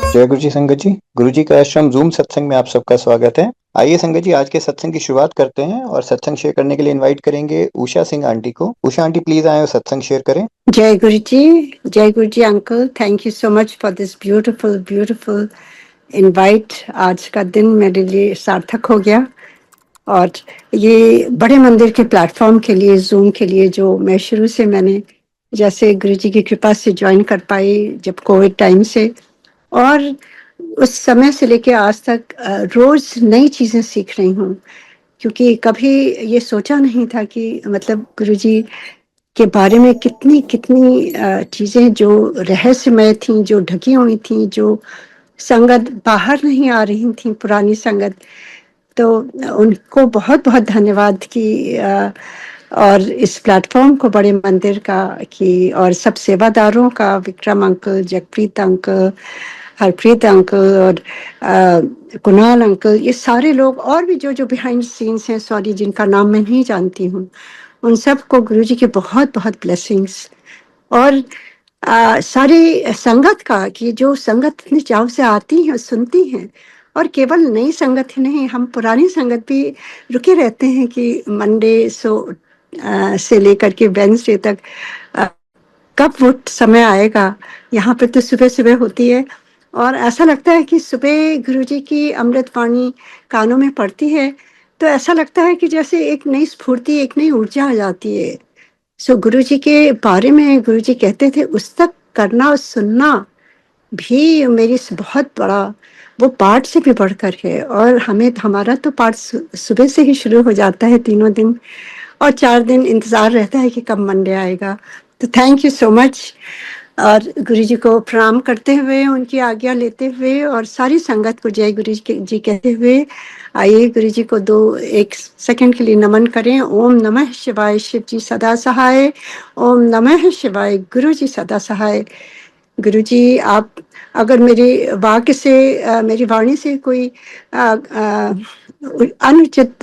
जय गुरु जी संगत जी। गुरु जी का आश्रम जूम सत्संग में आप सबका स्वागत है। आइए संगत जी आज के सत्संग की शुरुआत करते हैं और सत्संग शेयर करने के लिए इनवाइट करेंगे उषा सिंह आंटी को। उषा आंटी प्लीज आए और सत्संग शेयर करें। जय Guru ji uncle, thank you so much for this beautiful beautiful invite. आज का दिन मेरे लिए सार्थक हो गया। और ये बड़े मंदिर के प्लेटफॉर्म के लिए, जूम के लिए, जो मैं शुरू से मैंने जैसे गुरु जी की कृपा से ज्वाइन कर पाई जब कोविड टाइम से, और उस समय से लेके आज तक रोज नई चीजें सीख रही हूँ। क्योंकि कभी ये सोचा नहीं था कि मतलब गुरु जी के बारे में कितनी कितनी चीजें जो रहस्यमय थी, जो ढकी हुई थी, जो संगत बाहर नहीं आ रही थी, पुरानी संगत। तो उनको बहुत बहुत धन्यवाद कि और इस प्लेटफॉर्म को बड़े मंदिर का कि, और सब सेवादारों का, Vikram uncle, Jagpreet uncle, Harpreet uncle और कुणाल अंकल, ये सारे लोग और भी जो जो बिहाइंड सीन्स हैं, सॉरी जिनका नाम मैं नहीं जानती हूँ, उन सबको गुरु जी के बहुत बहुत ब्लेसिंग्स। और सारी संगत का कि जो संगत इतनी चाव से आती हैं, सुनती हैं, और केवल नई संगत ही नहीं, हम पुरानी संगत भी रुके रहते हैं कि मंडे से लेकर के वेडनेसडे तक आ, कब वो समय आएगा। यहाँ पे तो सुबह सुबह होती है और ऐसा लगता है कि सुबह गुरु जी की अमृत वाणी कानों में पड़ती है तो ऐसा लगता है कि जैसे एक नई स्फूर्ति, एक नई ऊर्जा आ जाती है। सो गुरु जी के बारे में गुरु जी कहते थे, उस तक करना और सुनना भी मेरी बहुत बड़ा वो पाठ से भी बढ़कर है। और हमें हमारा तो पाठ सुबह से ही शुरू हो जाता है तीनों दिन, और 4 दिन इंतजार रहता है कि कब मंडे आएगा। तो थैंक यू सो मच। और गुरु जी को प्रणाम करते हुए, उनकी आज्ञा लेते हुए और सारी संगत को जय गुरु जी कहते हुए, आइए गुरु जी को 1 सेकंड के लिए नमन करें। ओम नमः शिवाय, शिव जी सदा सहाय। ओम नमः शिवाय, गुरु जी सदा सहाय। गुरु जी आप अगर मेरे वाक्य से, मेरी वाणी से कोई अनुचित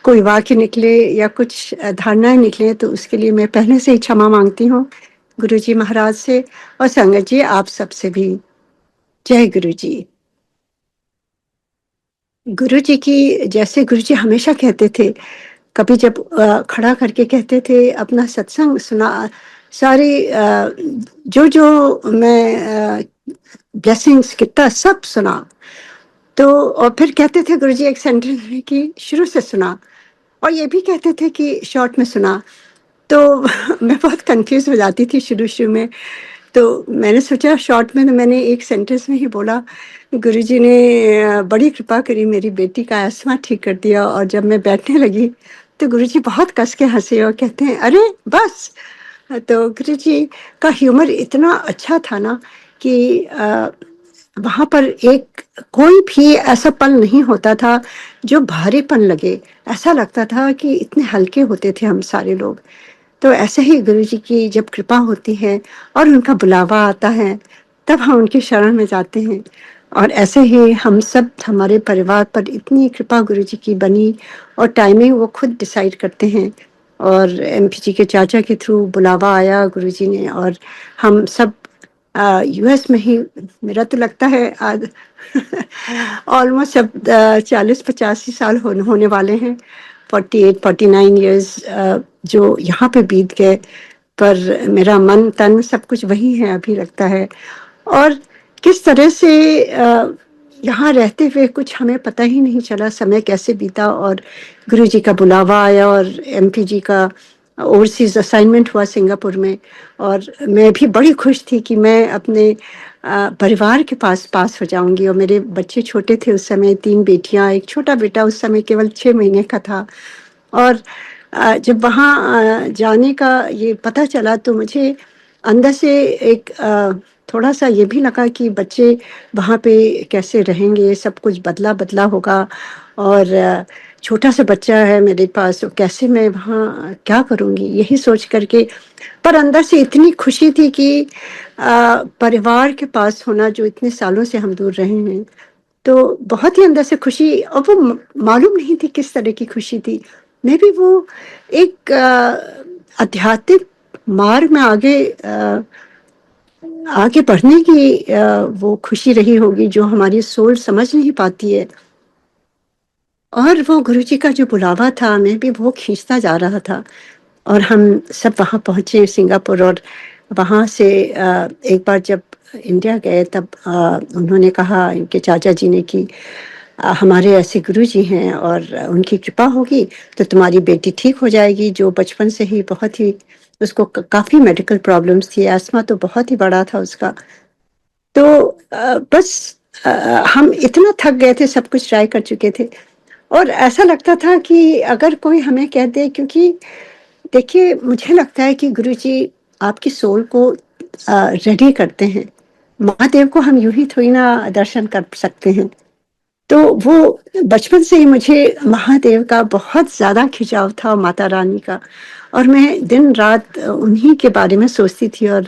कोई वाक्य निकले या कुछ धारणाएं निकले तो उसके लिए मैं पहले से ही क्षमा मांगती हूँ गुरु जी महाराज से और संगत जी आप सबसे भी। जय गुरु जी। गुरु जी की जैसे गुरु जी हमेशा कहते थे, कभी जब खड़ा करके कहते थे अपना सत्संग सुना, सारी जो जो मैं ब्लेसिंग्स कितना सब सुना। तो और फिर कहते थे गुरु जी एक सेंटेंस में कि शुरू से सुना, और ये भी कहते थे कि शॉर्ट में सुना। तो मैं बहुत कंफ्यूज हो जाती थी शुरू शुरू में। तो मैंने सोचा शॉर्ट में, तो मैंने एक सेंटेंस में ही बोला। गुरुजी ने बड़ी कृपा करी, मेरी बेटी का अस्थमा ठीक कर दिया। और जब मैं बैठने लगी तो गुरुजी बहुत कस के हंसे और कहते हैं अरे बस। तो गुरुजी का ह्यूमर इतना अच्छा था ना कि वहाँ पर एक कोई भी ऐसा पल नहीं होता था जो भारीपन लगे। ऐसा लगता था कि इतने हल्के होते थे हम सारे लोग। तो ऐसे ही गुरु जी की जब कृपा होती है और उनका बुलावा आता है तब हम उनकी शरण में जाते हैं। और ऐसे ही हम सब, हमारे परिवार पर इतनी कृपा गुरु जी की बनी, और टाइमिंग वो खुद डिसाइड करते हैं। और एमपी जी के चाचा के थ्रू बुलावा आया गुरु जी ने, और हम सब यूएस में ही, मेरा तो लगता है आज ऑलमोस्ट अब 40-85 साल होने वाले हैं। 48-49 ईयर्स जो यहाँ पे बीत गए, पर मेरा मन तन सब कुछ वही है अभी लगता है। और किस तरह से यहाँ रहते हुए कुछ हमें पता ही नहीं चला समय कैसे बीता, और गुरु जी का बुलावा आया और एमपी जी का ओवरसीज असाइनमेंट हुआ सिंगापुर में। और मैं भी बड़ी खुश थी कि मैं अपने परिवार के पास हो जाऊंगी। और मेरे बच्चे छोटे थे उस समय, 3 बेटियां, एक छोटा बेटा उस समय केवल 6 महीने का था। और जब वहाँ जाने का ये पता चला तो मुझे अंदर से एक थोड़ा सा ये भी लगा कि बच्चे वहाँ पे कैसे रहेंगे, सब कुछ बदला बदला होगा। और छोटा सा बच्चा है मेरे पास, तो कैसे मैं वहाँ क्या करूँगी यही सोच करके। पर अंदर से इतनी खुशी थी कि परिवार के पास होना, जो इतने सालों से हम दूर रहे हैं, तो बहुत ही अंदर से खुशी। और वो मालूम नहीं थी किस तरह की खुशी थी। मे बी वो एक आध्यात्मिक मार्ग में आगे आगे बढ़ने की वो खुशी रही होगी जो हमारी सोल समझ नहीं पाती है। और वो गुरुजी का जो बुलावा था, मैं भी वो खींचता जा रहा था और हम सब वहाँ पहुँचे सिंगापुर और वहाँ से एक बार जब इंडिया गए तब उन्होंने कहा इनके चाचा जी ने कि हमारे ऐसे गुरुजी हैं और उनकी कृपा होगी तो तुम्हारी बेटी ठीक हो जाएगी, जो बचपन से ही बहुत ही उसको काफ़ी मेडिकल प्रॉब्लम्स थी, अस्थमा तो बहुत ही बड़ा था उसका। तो बस हम इतना थक गए थे, सब कुछ ट्राई कर चुके थे और ऐसा लगता था कि अगर कोई हमें कह दे, क्योंकि देखिए मुझे लगता है कि गुरुजी आपकी सोल को रेडी करते हैं। महादेव को हम यूँ ही थोड़ी ना दर्शन कर सकते हैं। तो वो बचपन से ही मुझे महादेव का बहुत ज़्यादा खिंचाव था, माता रानी का, और मैं दिन-रात उन्हीं के बारे में सोचती थी और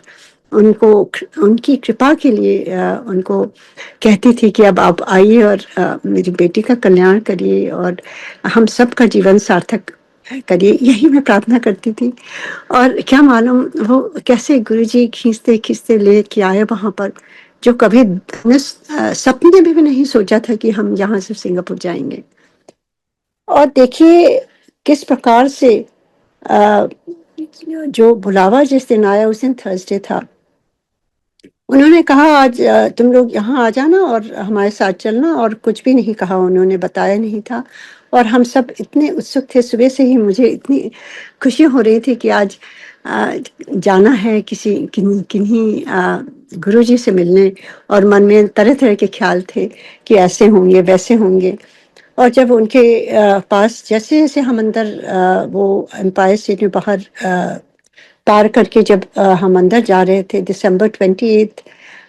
उनको उनकी कृपा के लिए उनको कहती थी कि अब आप आइए और मेरी बेटी का कल्याण करिए और हम सबका जीवन सार्थक करिए, यही मैं प्रार्थना करती थी। और क्या मालूम वो कैसे गुरुजी खींचते-खींचते लेके आए वहाँ पर, जो कभी हमने सपने में भी नहीं सोचा था कि हम यहाँ से सिंगापुर जाएँगे। और देखिए किस प्रकार से अ, जो बुलावा जिस दिन आया उस दिन थर्सडे था। उन्होंने कहा आज तुम लोग यहाँ आ जाना और हमारे साथ चलना, और कुछ भी नहीं कहा उन्होंने, बताया नहीं था। और हम सब इतने उत्सुक थे, सुबह से ही मुझे इतनी खुशी हो रही थी कि आज अ, जाना है किसी किन्हीं गुरुजी से मिलने, और मन में तरह-तरह के ख़्याल थे कि ऐसे होंगे, वैसे होंगे। और जब उनके पास जैसे-जैसे हम अंदर वो एम्पायर स्टेट में बाहर पार करके जब हम अंदर जा रहे थे, दिसंबर 28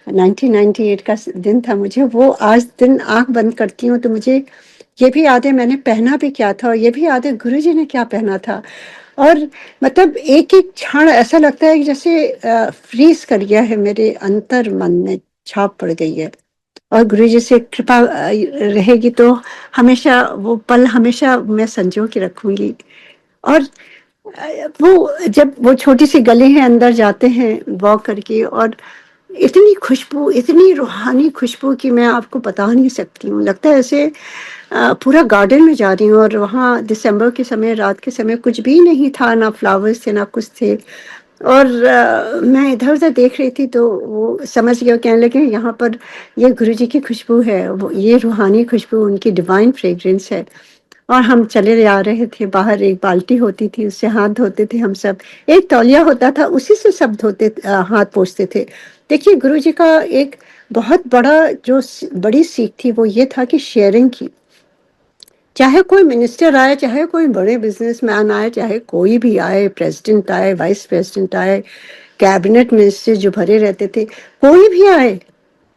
1998 का दिन था। मुझे वो आज दिन आंख बंद करती हूँ तो मुझे ये भी याद है मैंने पहना भी क्या था, और ये भी याद है गुरुजी ने क्या पहना था। और मतलब एक एक क्षण ऐसा लगता है कि जैसे फ्रीज कर गया है, मेरे अंतर मन में छाप पड़ गई है। और गुरुजी से कृपा रहेगी तो हमेशा वो पल हमेशा मैं संजो के रखूंगी। और वो जब वो छोटी सी गली है, अंदर जाते हैं वॉक करके, और इतनी खुशबू, इतनी रूहानी खुशबू कि मैं आपको बता नहीं सकती हूँ। लगता है ऐसे पूरा गार्डन में जा रही हूँ, और वहाँ दिसंबर के समय, रात के समय कुछ भी नहीं था, ना फ्लावर्स थे, ना कुछ थे। और मैं इधर-उधर देख रही थी तो वो समझ गया, कहने लगे यहाँ पर ये गुरुजी की खुशबू है, वो ये रूहानी खुशबू उनकी डिवाइन फ्रेग्रेंस है। और हम चले आ रहे थे, बाहर एक बाल्टी होती थी, उससे हाथ धोते थे हम सब। एक तौलिया होता था, उसी से सब हाथ पोंछते थे। देखिए गुरुजी का एक बहुत बड़ा जो बड़ी सीख थी वो ये था कि शेयरिंग की। चाहे कोई मिनिस्टर आए, चाहे कोई बड़े बिजनेसमैन आए, चाहे कोई भी आए, प्रेसिडेंट आए, वाइस प्रेसिडेंट आए, कैबिनेट मिनिस्टर जो भरे रहते थे, कोई भी आए,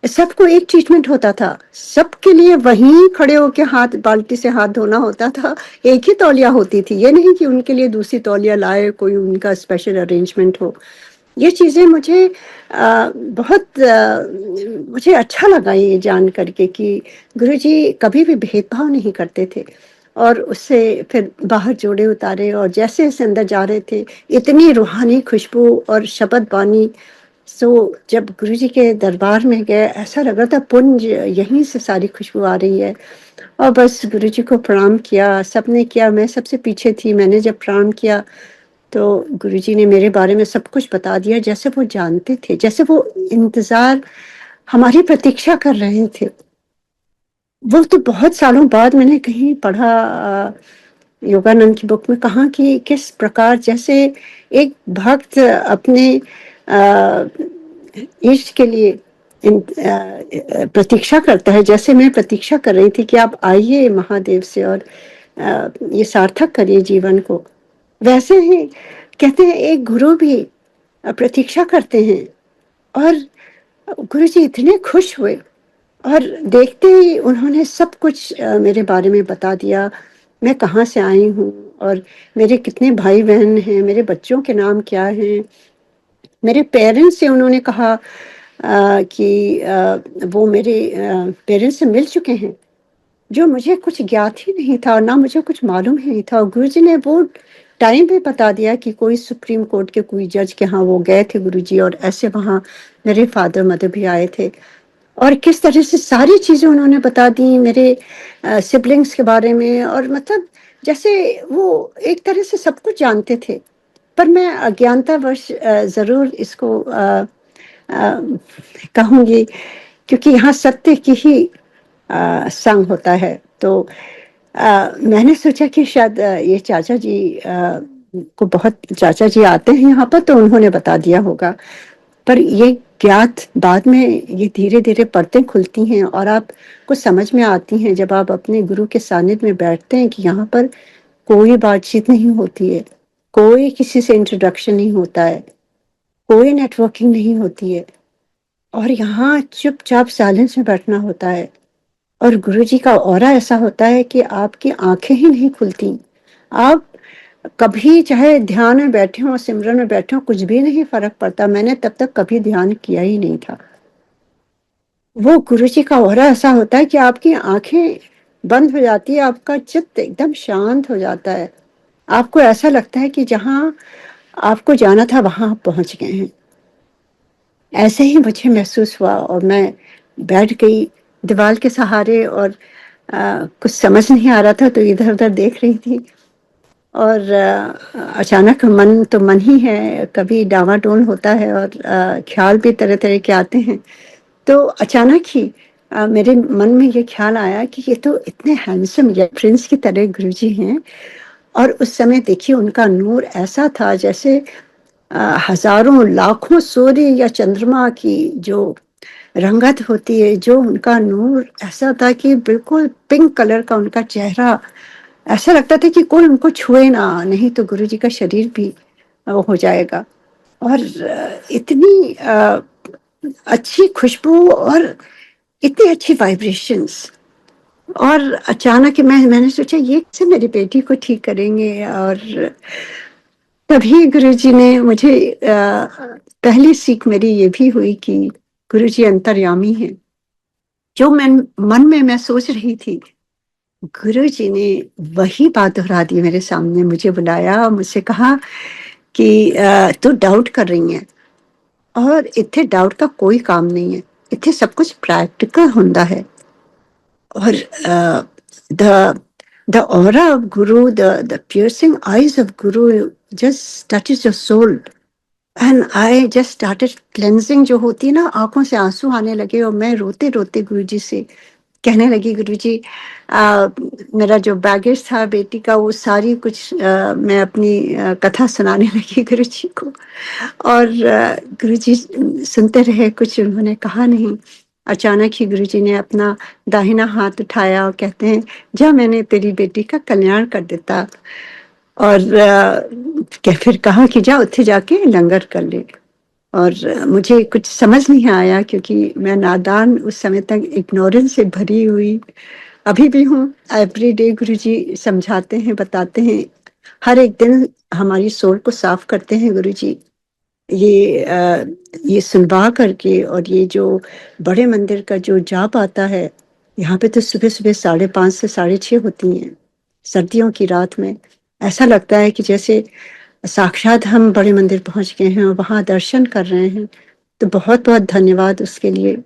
सबको एक ट्रीटमेंट होता था। सबके लिए वहीं खड़े होके हाथ, बाल्टी से हाथ धोना होता था। एक ही तौलिया होती थी, ये नहीं कि उनके लिए दूसरी तौलिया लाए, कोई उनका स्पेशल अरेंजमेंट हो। ये चीज़ें मुझे बहुत मुझे अच्छा लगा ये जान करके कि गुरुजी कभी भी भेदभाव नहीं करते थे। और उससे फिर बाहर जोड़े उतारे, और जैसे-जैसे अंदर जा रहे थे, इतनी रूहानी खुशबू और शबद बानी। सो जब गुरुजी के दरबार में गए, ऐसा लग रहा था पुंज यहीं से सारी खुशबू आ रही है। और बस गुरुजी को प्रणाम किया, सबने किया, मैं सबसे पीछे थी। मैंने जब प्रणाम किया तो गुरुजी ने मेरे बारे में सब कुछ बता दिया, जैसे वो जानते थे, जैसे वो इंतज़ार, हमारी प्रतीक्षा कर रहे थे। वो तो बहुत सालों बाद मैंने कहीं पढ़ा योगानंद की बुक में, कहा कि किस प्रकार जैसे एक भक्त अपने अ, इष्ट के लिए प्रतीक्षा करता है, जैसे मैं प्रतीक्षा कर रही थी कि आप आइए महादेव से और ये सार्थक करिए जीवन को। वैसे ही कहते हैं एक गुरु भी प्रतीक्षा करते हैं। और गुरुजी इतने खुश हुए, और देखते ही उन्होंने सब कुछ मेरे बारे में बता दिया। मैं कहाँ से आई हूँ, और मेरे कितने भाई-बहन हैं, मेरे बच्चों के नाम क्या हैं। मेरे पेरेंट्स से उन्होंने कहा कि वो मेरे पेरेंट्स से मिल चुके हैं, जो मुझे कुछ ज्ञात ही नहीं था और ना मुझे कुछ मालूम ही नहीं था। और गुरुजी ने वो टाइम भी बता दिया कि कोई सुप्रीम कोर्ट के कोई जज के यहाँ वो गए थे गुरुजी, और ऐसे वहाँ मेरे फादर मदर भी आए थे, और किस तरह से सारी चीज़ें उन्होंने बता दी मेरे सिबलिंग्स के बारे में, और मतलब जैसे वो एक तरह से सब कुछ जानते थे। पर मैं अज्ञानतावश ज़रूर इसको अ, कहूँगी, क्योंकि यहाँ सत्य की ही संग होता है। तो मैंने सोचा कि शायद ये चाचा जी को बहुत, चाचा जी आते हैं यहाँ पर तो उन्होंने बता दिया होगा। पर ये ज्ञात बाद में ये धीरे-धीरे परतें खुलती हैं और आपको समझ में आती हैं जब आप अपने गुरु के सानिध्य में बैठते हैं कि यहाँ पर कोई बातचीत नहीं होती है, कोई किसी से इंट्रोडक्शन नहीं होता है, कोई नेटवर्किंग नहीं होती है, और यहाँ चुपचाप साइलेंस में बैठना होता है। और गुरुजी का ऑरा ऐसा होता है कि आपकी आँखें ही नहीं खुलती। आप कभी चाहे ध्यान में बैठे हों, सिमरन में बैठे हों, कुछ भी नहीं फ़र्क पड़ता। मैंने तब तक कभी ध्यान किया ही नहीं था। वो गुरुजी का ऑरा ऐसा होता है कि आपकी आँखें बंद हो जाती है, आपका चित्त एकदम शांत हो जाता है। आपको ऐसा लगता है कि जहाँ आपको जाना था वहाँ आप पहुँच गए हैं। ऐसे ही मुझे महसूस हुआ और मैं बैठ गई दीवार के सहारे, और कुछ समझ नहीं आ रहा था तो इधर-उधर देख रही थी, और अचानक मन तो मन ही है, कभी डामाडोल होता है, और ख़्याल भी तरह-तरह के आते हैं। तो अचानक ही मेरे मन में ये ख़्याल आया कि ये तो इतने हैंडसम यंग प्रिंस की तरह गुरुजी हैं, और उस समय देखिए उनका नूर ऐसा था जैसे हज़ारों लाखों सूर्य या चंद्रमा की जो रंगत होती है, जो उनका नूर ऐसा था कि बिल्कुल पिंक कलर का उनका चेहरा, ऐसा लगता था कि कोई उनको छुए ना, नहीं तो गुरुजी का शरीर भी हो जाएगा। और इतनी अच्छी खुशबू और इतनी अच्छी वाइब्रेशंस, और अचानक मैंने सोचा ये कैसे मेरी बेटी को ठीक करेंगे, और तभी गुरुजी ने मुझे पहली सीख मेरी ये भी हुई कि गुरुजी अंतर्यामी हैं। जो मैं मन में मैं सोच रही थी, गुरुजी ने वही बात दोहरा दी मेरे सामने, मुझे बुलाया, मुझसे कहा कि तू डाउट कर रही है, और इत्थे डाउट का कोई काम नहीं है, इत्थे सब कुछ प्रैक्टिकल हुंदा है। और the the aura of Guru, the piercing eyes of Guru just touches your soul, and I just started cleansing, जो होती है ना, आंखों से आंसू आने लगे, और मैं रोते रोते गुरुजी से कहने लगी, गुरुजी मेरा जो बैगेज था बेटी का वो सारी कुछ मैं अपनी कथा सुनाने लगी गुरुजी को, और गुरुजी सुनते रहे, कुछ उन्होंने कहा नहीं। अचानक ही गुरुजी ने अपना दाहिना हाथ उठाया और कहते हैं, जा मैंने तेरी बेटी का कल्याण कर देता, और फिर कहा कि जा उत्थे जाके लंगर कर ले। और मुझे कुछ समझ नहीं आया, क्योंकि मैं नादान, उस समय तक इग्नोरेंस से भरी हुई अभी भी हूँ। एवरीडे गुरुजी समझाते हैं, बताते हैं, हर एक दिन हमारी सोल को साफ करते हैं गुरुजी। ये सुनवा करके, और ये जो बड़े मंदिर का जो जाप आता है, यहाँ पे तो सुबह-सुबह 5:30 से 6:30 होती हैं, सर्दियों की रात में। ऐसा लगता है कि जैसे साक्षात हम बड़े मंदिर पहुँच गए हैं और वहाँ दर्शन कर रहे हैं। तो बहुत-बहुत धन्यवाद उसके लिए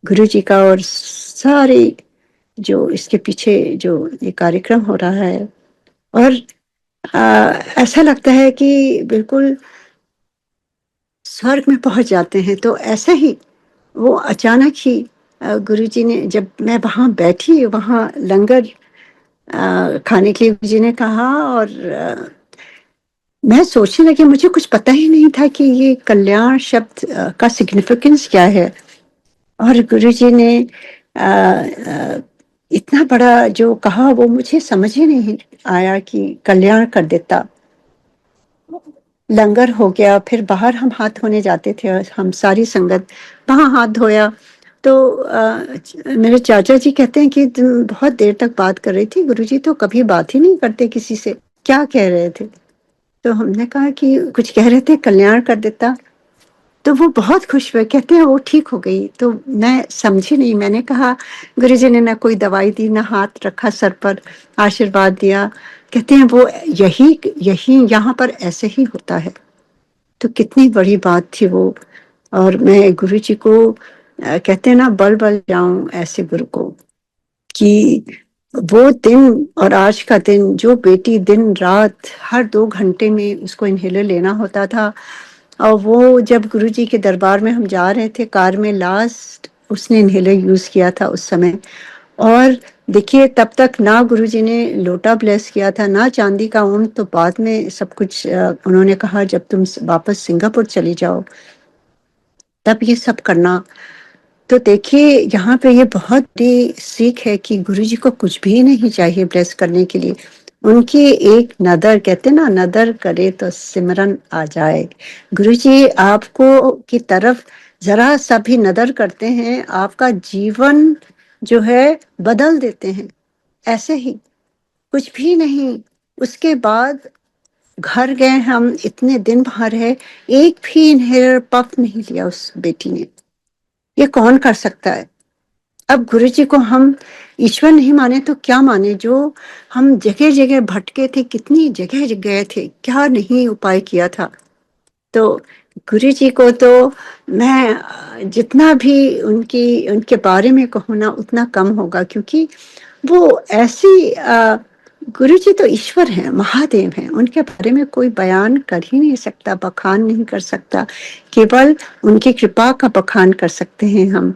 गुरुजी का, और सारे जो इसके पीछे जो ये कार्यक्रम हो रहा है। और अ, ऐसा लगता है कि बिल्कुल स्वर्ग में पहुँच जाते हैं। तो ऐसे ही वो अचानक ही गुरुजी ने, जब मैं वहाँ बैठी, वहाँ लंगर खाने के लिए गुरुजी ने कहा, और मैं सोचने लगी, मुझे कुछ पता ही नहीं था कि ये कल्याण शब्द का सिग्निफिकेंस क्या है। और गुरुजी ने इतना बड़ा जो कहा वो मुझे समझ ही नहीं आया कि कल्याण कर देता। लंगर हो गया, फिर बाहर हम हाथ धोने जाते थे, और हम सारी संगत वहाँ हाथ धोया। तो मेरे चाचा जी कहते हैं कि तुम बहुत देर तक बात कर रही थी, गुरुजी तो कभी बात ही नहीं करते किसी से, क्या कह रहे थे? तो हमने कहा कि कुछ कह रहे थे, कल्याण कर देता। तो वो बहुत खुश हुए, कहते हैं वो ठीक हो गई। तो मैं समझी नहीं, मैंने कहा गुरुजी ने ना कोई दवाई दी, ना हाथ रखा सर पर, आशीर्वाद दिया। कहते हैं वो यही यही यहाँ पर ऐसे ही होता है। तो कितनी बड़ी बात थी वो। और मैं गुरुजी को कहते हैं ना, बल बल जाऊं ऐसे गुरु को, कि वो दिन और आज का दिन, जो बेटी दिन रात हर 2 घंटे में उसको इन्हेलर लेना होता था, और वो जब गुरुजी के दरबार में हम जा रहे थे कार में, लास्ट उसने इन्हेलर यूज़ किया था उस समय। और देखिए तब तक ना गुरुजी ने लोटा ब्लेस किया था, ना चांदी का ऊन, तो बाद में सब कुछ उन्होंने कहा जब तुम वापस सिंगापुर चली जाओ तब ये सब करना। तो देखिए यहाँ पे ये बहुत बड़ी सीख है कि गुरुजी को कुछ भी नहीं चाहिए ब्लेस करने के लिए। उनकी एक नदर, कहते ना, नदर करे तो सिमरन आ जाए। गुरुजी आपको की तरफ जरा सा भी नदर करते हैं, आपका जीवन जो है बदल देते हैं ऐसे ही, कुछ भी नहीं। उसके बाद घर गए हम, इतने दिन वहां रहे, एक भी इनहेलर पफ नहीं लिया उस बेटी ने। ये कौन कर सकता है? अब गुरुजी को हम ईश्वर नहीं माने तो क्या माने? जो हम जगह जगह भटके थे, कितनी जगह गए थे, क्या नहीं उपाय किया था। तो गुरुजी को तो मैं जितना भी उनके बारे में कहूँ ना उतना कम होगा, क्योंकि वो ऐसी गुरुजी तो ईश्वर हैं, महादेव हैं, उनके बारे में कोई बयान कर ही नहीं सकता, बखान नहीं कर सकता। केवल उनकी कृपा का बखान कर सकते हैं हम।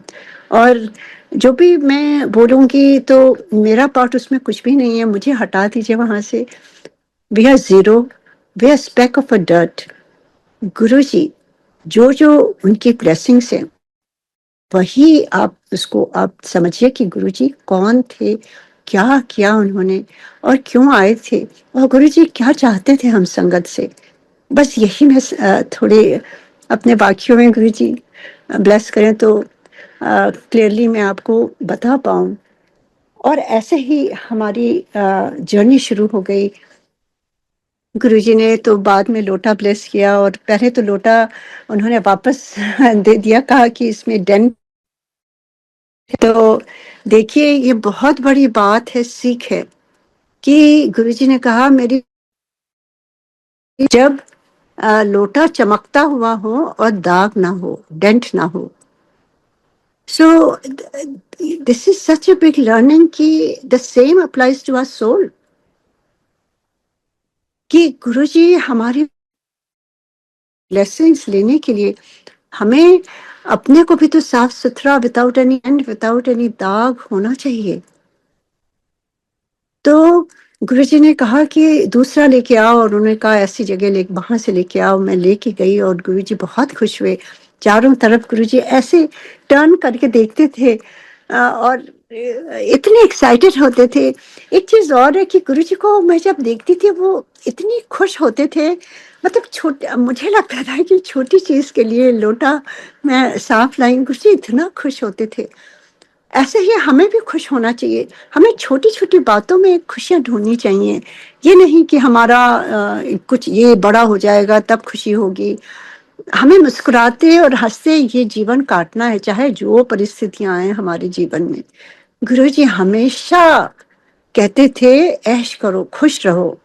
और जो भी मैं बोलूंगी तो मेरा पार्ट उसमें कुछ भी नहीं है, मुझे हटा दीजिए वहां से। We are zero, we are speck of a dirt. Guruji जो जो उनकी ब्लेसिंग्स हैं, वही आप उसको आप समझिए कि गुरुजी कौन थे, क्या किया उन्होंने, और क्यों आए थे, और गुरुजी क्या चाहते थे हम संगत से। बस यही मैं थोड़े अपने वाक्यों में गुरुजी ब्लेस करें तो क्लियरली मैं आपको बता पाऊं। और ऐसे ही हमारी जर्नी शुरू हो गई। गुरुजी ने तो बाद में लोटा ब्लेस किया, और पहले तो लोटा उन्होंने वापस दे दिया, कहा कि इसमें डेंट। तो देखिए ये बहुत बड़ी बात है, सीख है, कि गुरुजी ने कहा मेरी जब लोटा चमकता हुआ हो और दाग ना हो, डेंट ना हो। So this is such a big learning कि the same applies to our soul, कि गुरुजी हमारी ब्लेसिंग्स लेने के लिए हमें अपने को भी तो साफ सुथरा, without any and, without any दाग होना चाहिए। तो गुरुजी ने कहा कि दूसरा लेके आओ, और उन्होंने कहा ऐसी जगह ले, वहां से लेके आओ। मैं लेके गई और गुरुजी बहुत खुश हुए। चारों तरफ गुरुजी ऐसे टर्न करके देखते थे और इतने एक्साइटेड होते थे। एक चीज और है कि गुरुजी को मैं जब देखती थी वो इतनी खुश होते थे, मतलब छोटे, मुझे लगता था कि छोटी चीज के लिए लोटा मैं साफ लाई, गुरुजी इतना खुश होते थे। ऐसे ही हमें भी खुश होना चाहिए, हमें छोटी छोटी बातों में खुशियां ढूंढनी चाहिए। ये नहीं कि हमारा कुछ ये बड़ा हो जाएगा तब खुशी होगी। हमें मुस्कुराते और हंसते ये जीवन काटना है, चाहे जो परिस्थितियां आए हमारे जीवन में। गुरुजी हमेशा कहते थे ऐश करो, खुश रहो,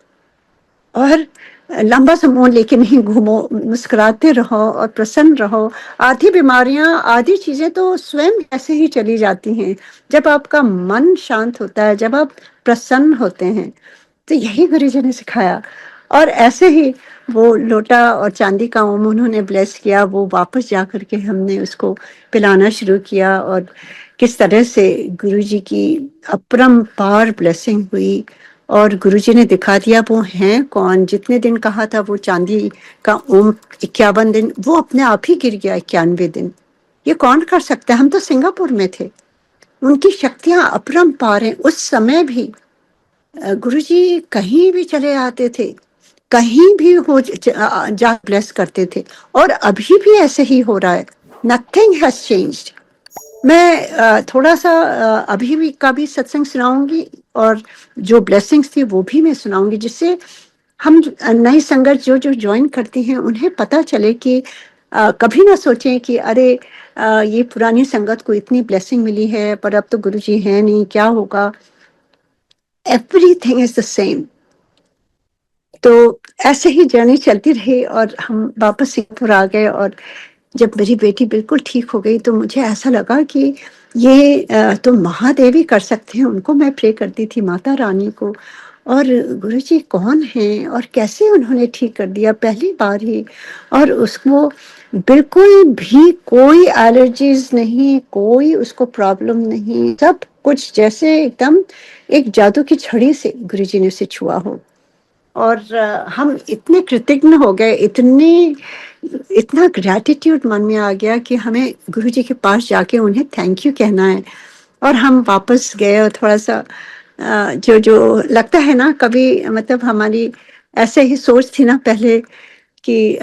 और लंबा सा मुंह लेके नहीं घूमो, मुस्कुराते रहो और प्रसन्न रहो। आधी बीमारियां, आधी चीजें तो स्वयं ऐसे ही चली जाती हैं जब आपका मन शांत होता है, जब आप प्रसन्न होते हैं। तो यही गुरुजी ने सिखाया। और ऐसे ही वो लोटा और चांदी का ओम उन्होंने ब्लेस किया, वो वापस जा करके हमने उसको पिलाना शुरू किया, और किस तरह से गुरुजी की अपरंपार ब्लेसिंग हुई। और गुरुजी ने दिखा दिया वो हैं कौन। जितने दिन कहा था वो चांदी का ओम 51 दिन, वो अपने आप ही गिर गया 91 दिन। ये कौन कर सकता है? हम तो सिंगापुर में थे। उनकी शक्तियां अपरंपार हैं। उस समय भी गुरुजी कहीं भी चले आते थे, कहीं भी हो जा ब्लेस करते थे, और अभी भी ऐसे ही हो रहा है। Nothing has changed. मैं थोड़ा सा अभी भी का भी सत्संग सुनाऊंगी, और जो ब्लेसिंग्स थी वो भी मैं सुनाऊंगी, जिससे हम नई संगत जो जो ज्वाइन करती हैं उन्हें पता चले कि कभी ना सोचें कि अरे ये पुरानी संगत को इतनी ब्लेसिंग मिली है पर अब तो गुरुजी हैं नहीं, क्या होगा? Everything is the same. तो ऐसे ही जर्नी चलती रही और हम वापस सिंगापुर आ गए। और जब मेरी बेटी बिल्कुल ठीक हो गई तो मुझे ऐसा लगा कि ये तो महादेव ही कर सकते हैं। उनको मैं प्रे करती थी, माता रानी को। और गुरुजी कौन हैं और कैसे उन्होंने ठीक कर दिया पहली बार ही। और उसको बिल्कुल भी कोई एलर्जीज नहीं, कोई उसको प्रॉब्लम नहीं, सब कुछ जैसे एकदम एक जादू की छड़ी से गुरुजी ने उसे छुआ हो। और हम इतने कृतज्ञ हो गए, इतना ग्रैटिट्यूड मन में आ गया कि हमें गुरुजी के पास जाके उन्हें थैंक यू कहना है। और हम वापस गए और थोड़ा-सा जो जो लगता है ना कभी, मतलब हमारी ऐसे ही सोच थी ना पहले कि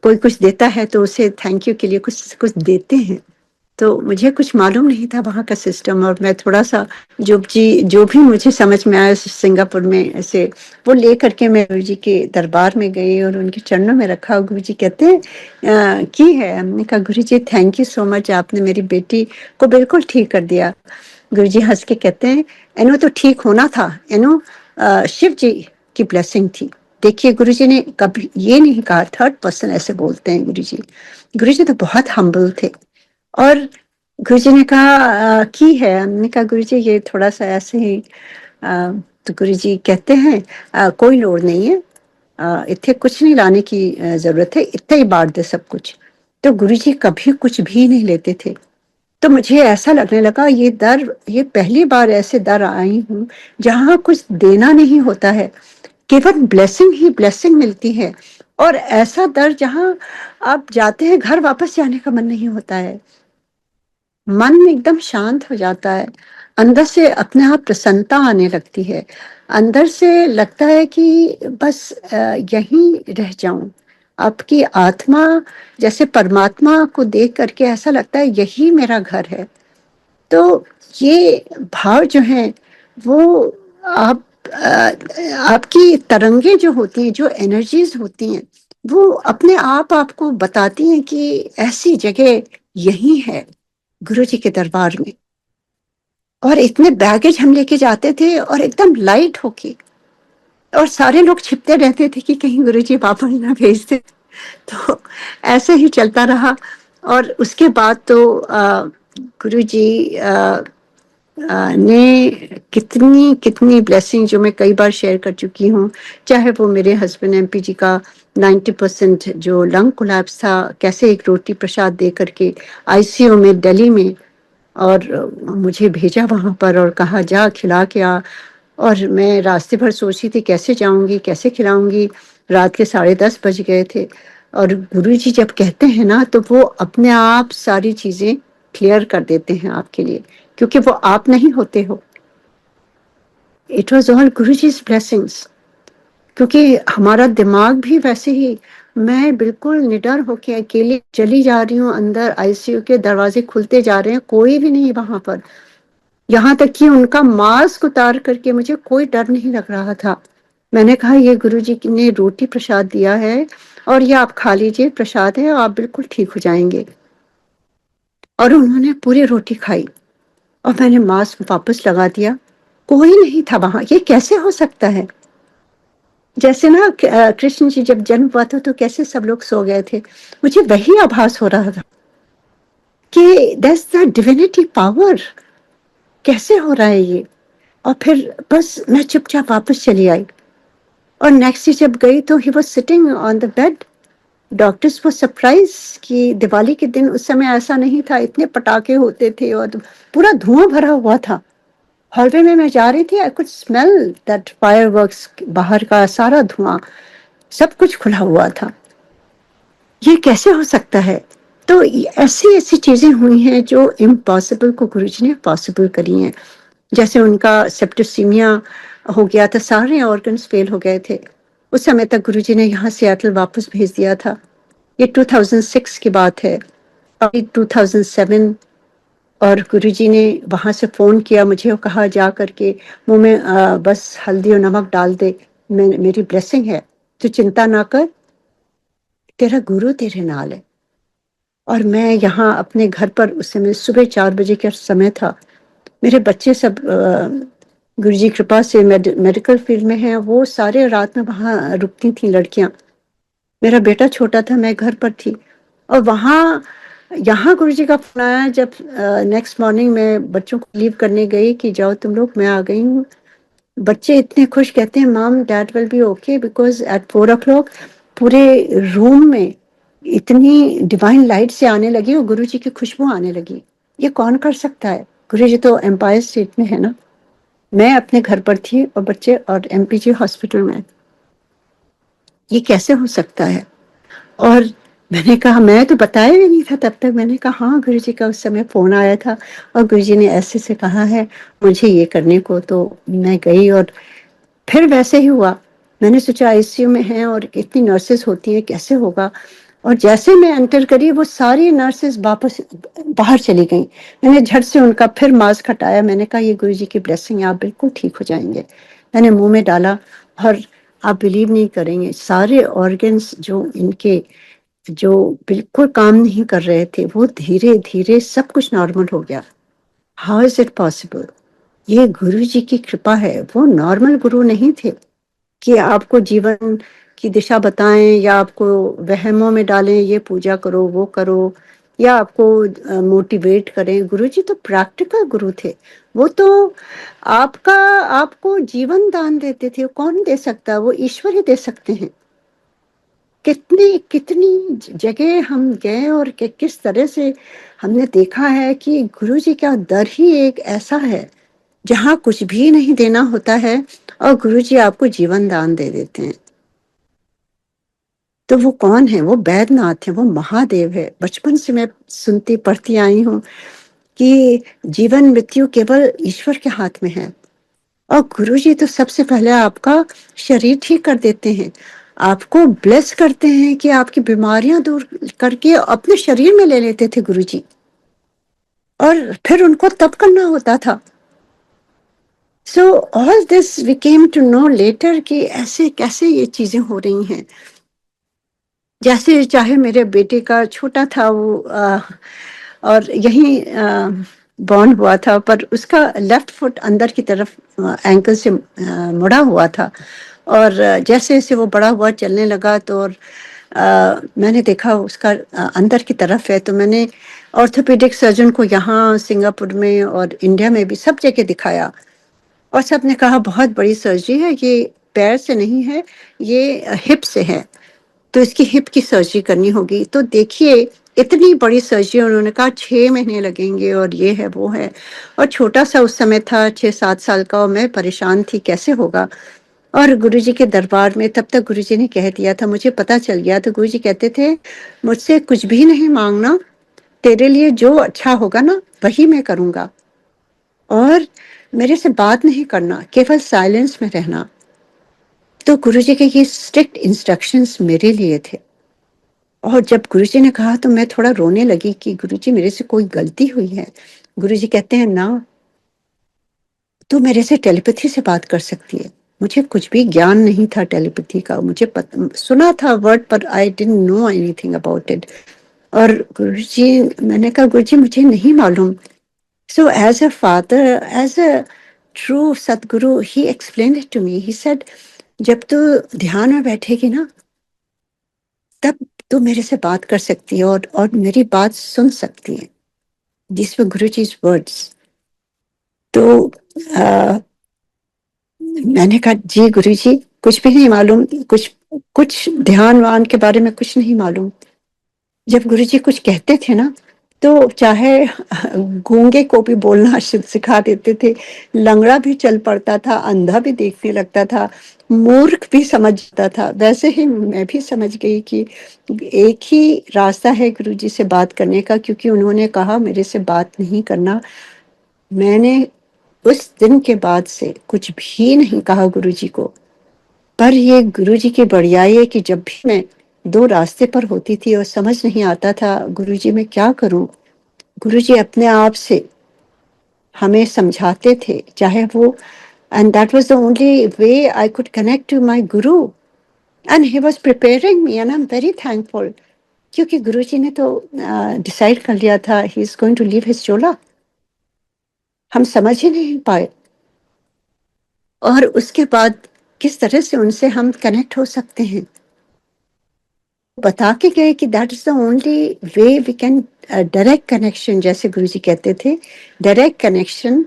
कोई कुछ देता है तो उसे थैंक यू के लिए कुछ कुछ देते हैं। तो मुझे कुछ मालूम नहीं था वहाँ का सिस्टम, और मैं थोड़ा-सा जो भी मुझे समझ में आया सिंगापुर में ऐसे, वो लेकर के मैं गुरुजी के दरबार में गई और उनके चरणों में रखा। गुरुजी कहते हैं की है? हमने कहा गुरुजी थैंक यू सो मच, आपने मेरी बेटी को बिल्कुल ठीक कर दिया। गुरुजी हँस के कहते हैं, इन्हें तो ठीक होना था, शिव जी की ब्लेसिंग थी। देखिए गुरुजी ने कभी ये नहीं कहा, थर्ड पर्सन ऐसे बोलते हैं गुरुजी। गुरुजी तो बहुत हम्बल थे। और गुरुजी ने कहा की है? हमने कहा गुरुजी ये थोड़ा-सा ऐसे ही। तो गुरुजी कहते हैं कोई लोड़ नहीं है, इत्थे कुछ नहीं लाने की ज़रूरत है, इतना ही बाँट दे सब कुछ। तो गुरुजी कभी कुछ भी नहीं लेते थे। तो मुझे ऐसा लगने लगा ये पहली बार ऐसे दर आई हूँ, जहाँ कुछ देना नहीं होता है, केवल ब्लेसिंग ही ब्लेसिंग मिलती है। और ऐसा दर जहाँ आप जाते हैं, घर वापस जाने का मन नहीं होता है। मन एकदम शांत हो जाता है, अंदर से अपने आप प्रसन्नता आने लगती है, अंदर से लगता है कि बस यहीं रह जाऊं। आपकी आत्मा जैसे परमात्मा को देख करके ऐसा लगता है यही मेरा घर है। तो ये भाव जो है वो आप आपकी तरंगे जो होती हैं, जो एनर्जीज होती हैं, वो अपने आप आपको बताती हैं कि ऐसी जगह यही है, गुरु जी के दरबार में। और इतने बैगेज हम लेके जाते थे और एकदम लाइट होके, और सारे लोग छिपते रहते थे कि कहीं गुरु जी वापस ना भेज दे। तो ऐसे ही चलता रहा। और उसके बाद तो गुरु जी ने कितनी कितनी ब्लेसिंग जो मैं कई बार शेयर कर चुकी हूँ, चाहे वो मेरे हस्बैंड एमपी जी का 90% जो लंग कोलैप्स था, कैसे एक रोटी प्रसाद दे करके आईसीयू में दिल्ली में, और मुझे भेजा वहाँ पर और कहा जा खिला के आ। और मैं रास्ते भर सोची थी कैसे जाऊंगी, कैसे खिलाऊंगी। रात के 10:30 बज गए थे। और गुरुजी जब कहते हैं ना तो वो अपने आप सारी चीजें क्लियर कर देते हैं आपके लिए, क्योंकि वो आप नहीं होते हो। It was all Guruji's blessings. क्योंकि हमारा दिमाग भी वैसे ही, मैं बिल्कुल निडर होके अकेले चली जा रही हूँ, अंदर आईसीयू के दरवाजे खुलते जा रहे हैं, कोई भी नहीं वहां पर। यहाँ तक कि उनका मास्क उतार करके मुझे कोई डर नहीं लग रहा था। मैंने कहा ये गुरुजी ने रोटी प्रसाद दिया है और ये आप खा लीजिए, प्रसाद है, आप बिल्कुल ठीक हो जाएंगे। और उन्होंने पूरी रोटी खाई और मैंने मास्क वापस लगा दिया। कोई नहीं था वहां, ये कैसे हो सकता है? जैसे ना कृष्ण जी जब जन्म हुआ था तो कैसे सब लोग सो गए थे, मुझे वही आभास हो रहा था कि दैट्स द डिविनिटी पावर। कैसे हो रहा है ये? और फिर बस मैं चुपचाप वापस चली आई। और नेक्स्ट डे जब गई तो he was sitting on the bed. Doctors वो सरप्राइज कि दिवाली के दिन उस समय ऐसा नहीं था, इतने पटाखे होते थे और पूरा धुआं भरा हुआ था। हॉलवे में मैं जा रही थी, I could smell that fireworks, बाहर का सारा धुआं, सब कुछ खुला हुआ था। ये कैसे हो सकता है? तो ऐसी ऐसी चीजें हुई हैं जो इम्पॉसिबल को गुरुजी ने पॉसिबल करी हैं। जैसे उनका सेप्टिसीमिया हो गया था, सारे ऑर्गन्स फेल हो गए थे। उस समय तक गुरुजी ने यहाँ सियाटल वापस भेज दिया था। ये 2006 की बात है। अभी 2007। और गुरुजी ने वहां से फोन किया मुझे और कहा जा करके मुंह में बस हल्दी और नमक डाल दे, मेरी ब्लेसिंग है, तो चिंता ना कर, तेरा गुरु तेरे नाल है। और मैं यहाँ अपने घर पर उस समय सुबह 4 बजे का समय था। मेरे बच्चे सब गुरु जी कृपा से मेडिकल फील्ड में हैं, वो सारे रात में वहाँ रुकती थीं लड़कियाँ। मेरा बेटा छोटा था, मैं घर पर थी और वहाँ यहाँ गुरु जी का फ़ोन आया जब नेक्स्ट मॉर्निंग मैं बच्चों को लीव करने गई कि जाओ तुम लोग, मैं आ गई हूँ। बच्चे इतने खुश, कहते हैं mom dad will be okay because at 4 o'clock पूरे रूम में इतनी डिवाइन लाइट से आने लगी और गुरु जी की खुशबू आने लगी। ये कौन कर सकता है? गुरु जी तो एम्पायर स्टेट में है ना। मैं अपने घर पर थी और बच्चे और एमपीजी हॉस्पिटल में। ये कैसे हो सकता है? और मैंने कहा, मैं तो बताया भी नहीं था तब तक। मैंने कहा हाँ गुरु जी का उस समय फ़ोन आया था और गुरु जी ने ऐसे से कहा है मुझे ये करने को, तो मैं गई और फिर वैसे ही हुआ। मैंने सोचा आईसीयू में हैं और इतनी नर्सेस होती हैं, कैसे होगा? और जैसे मैं एंटर करी वो सारी नर्सेस वापस बाहर चली गईं। मैंने झट से उनका फिर मास्क हटाया। मैंने कहा ये गुरु जी की ब्लेसिंग है, आप बिल्कुल ठीक हो जाएंगे। मैंने मुंह में डाला और आप बिलीव नहीं करेंगे, सारे ऑर्गन्स जो इनके जो बिल्कुल काम नहीं कर रहे थे वो धीरे धीरे सब कुछ नॉर्मल हो गया। How is it possible? ये गुरु जी की कृपा है। वो नॉर्मल गुरु नहीं थे कि आपको जीवन की दिशा बताएं या आपको वहमों में डालें, ये पूजा करो वो करो, या आपको मोटिवेट करें। गुरु जी तो प्रैक्टिकल गुरु थे। वो तो आपका आपको जीवन दान देते थे। कौन दे सकता है? वो ईश्वर ही दे सकते हैं। कितनी कितनी जगह हम गए और किस तरह से हमने देखा है कि गुरु जी का दर ही एक ऐसा है जहाँ कुछ भी नहीं देना होता है और गुरु जी आपको जीवन दान दे देते हैं। तो वो कौन है? वो बैद्यनाथ है, वो महादेव है। बचपन से मैं सुनती पढ़ती आई हूँ कि जीवन मृत्यु केवल ईश्वर के हाथ में है और गुरु जी तो सबसे पहले आपका शरीर ठीक कर देते हैं, आपको ब्लेस करते हैं कि आपकी बीमारियां दूर करके अपने शरीर में ले लेते थे गुरु जी, और फिर उनको तप करना होता था। So all this we came to know later कि ऐसे कैसे ये चीजें हो रही हैं। जैसे चाहे मेरे बेटे का छोटा था वो और यही बॉर्न हुआ था, पर उसका लेफ्ट फुट अंदर की तरफ एंकल से मुड़ा हुआ था और जैसे जैसे वो बड़ा हुआ चलने लगा तो और मैंने देखा उसका अंदर की तरफ है। तो मैंने ऑर्थोपेडिक सर्जन को यहाँ सिंगापुर में और इंडिया में भी सब जगह दिखाया और सब ने कहा बहुत बड़ी सर्जरी है, ये पैर से नहीं है, ये हिप से है, तो इसकी हिप की सर्जरी करनी होगी। तो देखिए इतनी बड़ी सर्जरी, उन्होंने कहा 6 महीने लगेंगे और ये है वो है। और छोटा सा उस समय था 6-7 साल का और मैं परेशान थी कैसे होगा। और गुरुजी के दरबार में तब तक गुरुजी ने कह दिया था, मुझे पता चल गया। तो गुरुजी कहते थे मुझसे कुछ भी नहीं मांगना, तेरे लिए जो अच्छा होगा ना वही मैं करूंगा, और मेरे से बात नहीं करना, केवल साइलेंस में रहना। तो गुरुजी के ये स्ट्रिक्ट इंस्ट्रक्शंस मेरे लिए थे। और जब गुरुजी ने कहा तो मैं थोड़ा रोने लगी कि गुरुजी मेरे से कोई गलती हुई है। गुरुजी कहते हैं ना, तू मेरे से टेलीपैथी से बात कर सकती है। मुझे कुछ भी ज्ञान नहीं था टेलीपैथी का, मुझे सुना था वर्ड पर I didn't know anything about it. और गुरुजी, मैंने कहा गुरुजी मुझे नहीं मालूम। So as a father, as a true satguru, he explained it to me. He said जब तू ध्यान में बैठेगी ना तब तू मेरे से बात कर सकती है और मेरी बात सुन सकती है। This were Guruji's words. तो मैंने कहा जी गुरुजी कुछ भी नहीं मालूम, कुछ कुछ ध्यान वान के बारे में कुछ नहीं मालूम। जब गुरुजी कुछ कहते थे ना तो चाहे गूंगे को भी बोलना सिखा देते थे, लंगड़ा भी चल पड़ता था, अंधा भी देखने लगता था, मूर्ख भी समझता था। वैसे ही मैं भी समझ गई कि एक ही रास्ता है गुरुजी से बात करने का, क्योंकि उन्होंने कहा मेरे से बात नहीं करना। मैंने उस दिन के बाद से कुछ भी नहीं कहा गुरुजी को। पर ये गुरुजी की बढ़ियाई है कि जब भी मैं दो रास्ते पर होती थी और समझ नहीं आता था गुरुजी मैं क्या करूं, गुरुजी अपने आप से हमें समझाते थे, चाहे वो, and that was the only way I could connect to my guru, and he was preparing me, and I am very thankful क्योंकि गुरुजी ने तो डिसाइड कर लिया था he is going to leave his chola. हम समझ ही नहीं पाए और उसके बाद किस तरह से उनसे हम कनेक्ट हो सकते हैं। बता के गए कि that is the only way we can direct connection जैसे गुरुजी कहते थे, डायरेक्ट कनेक्शन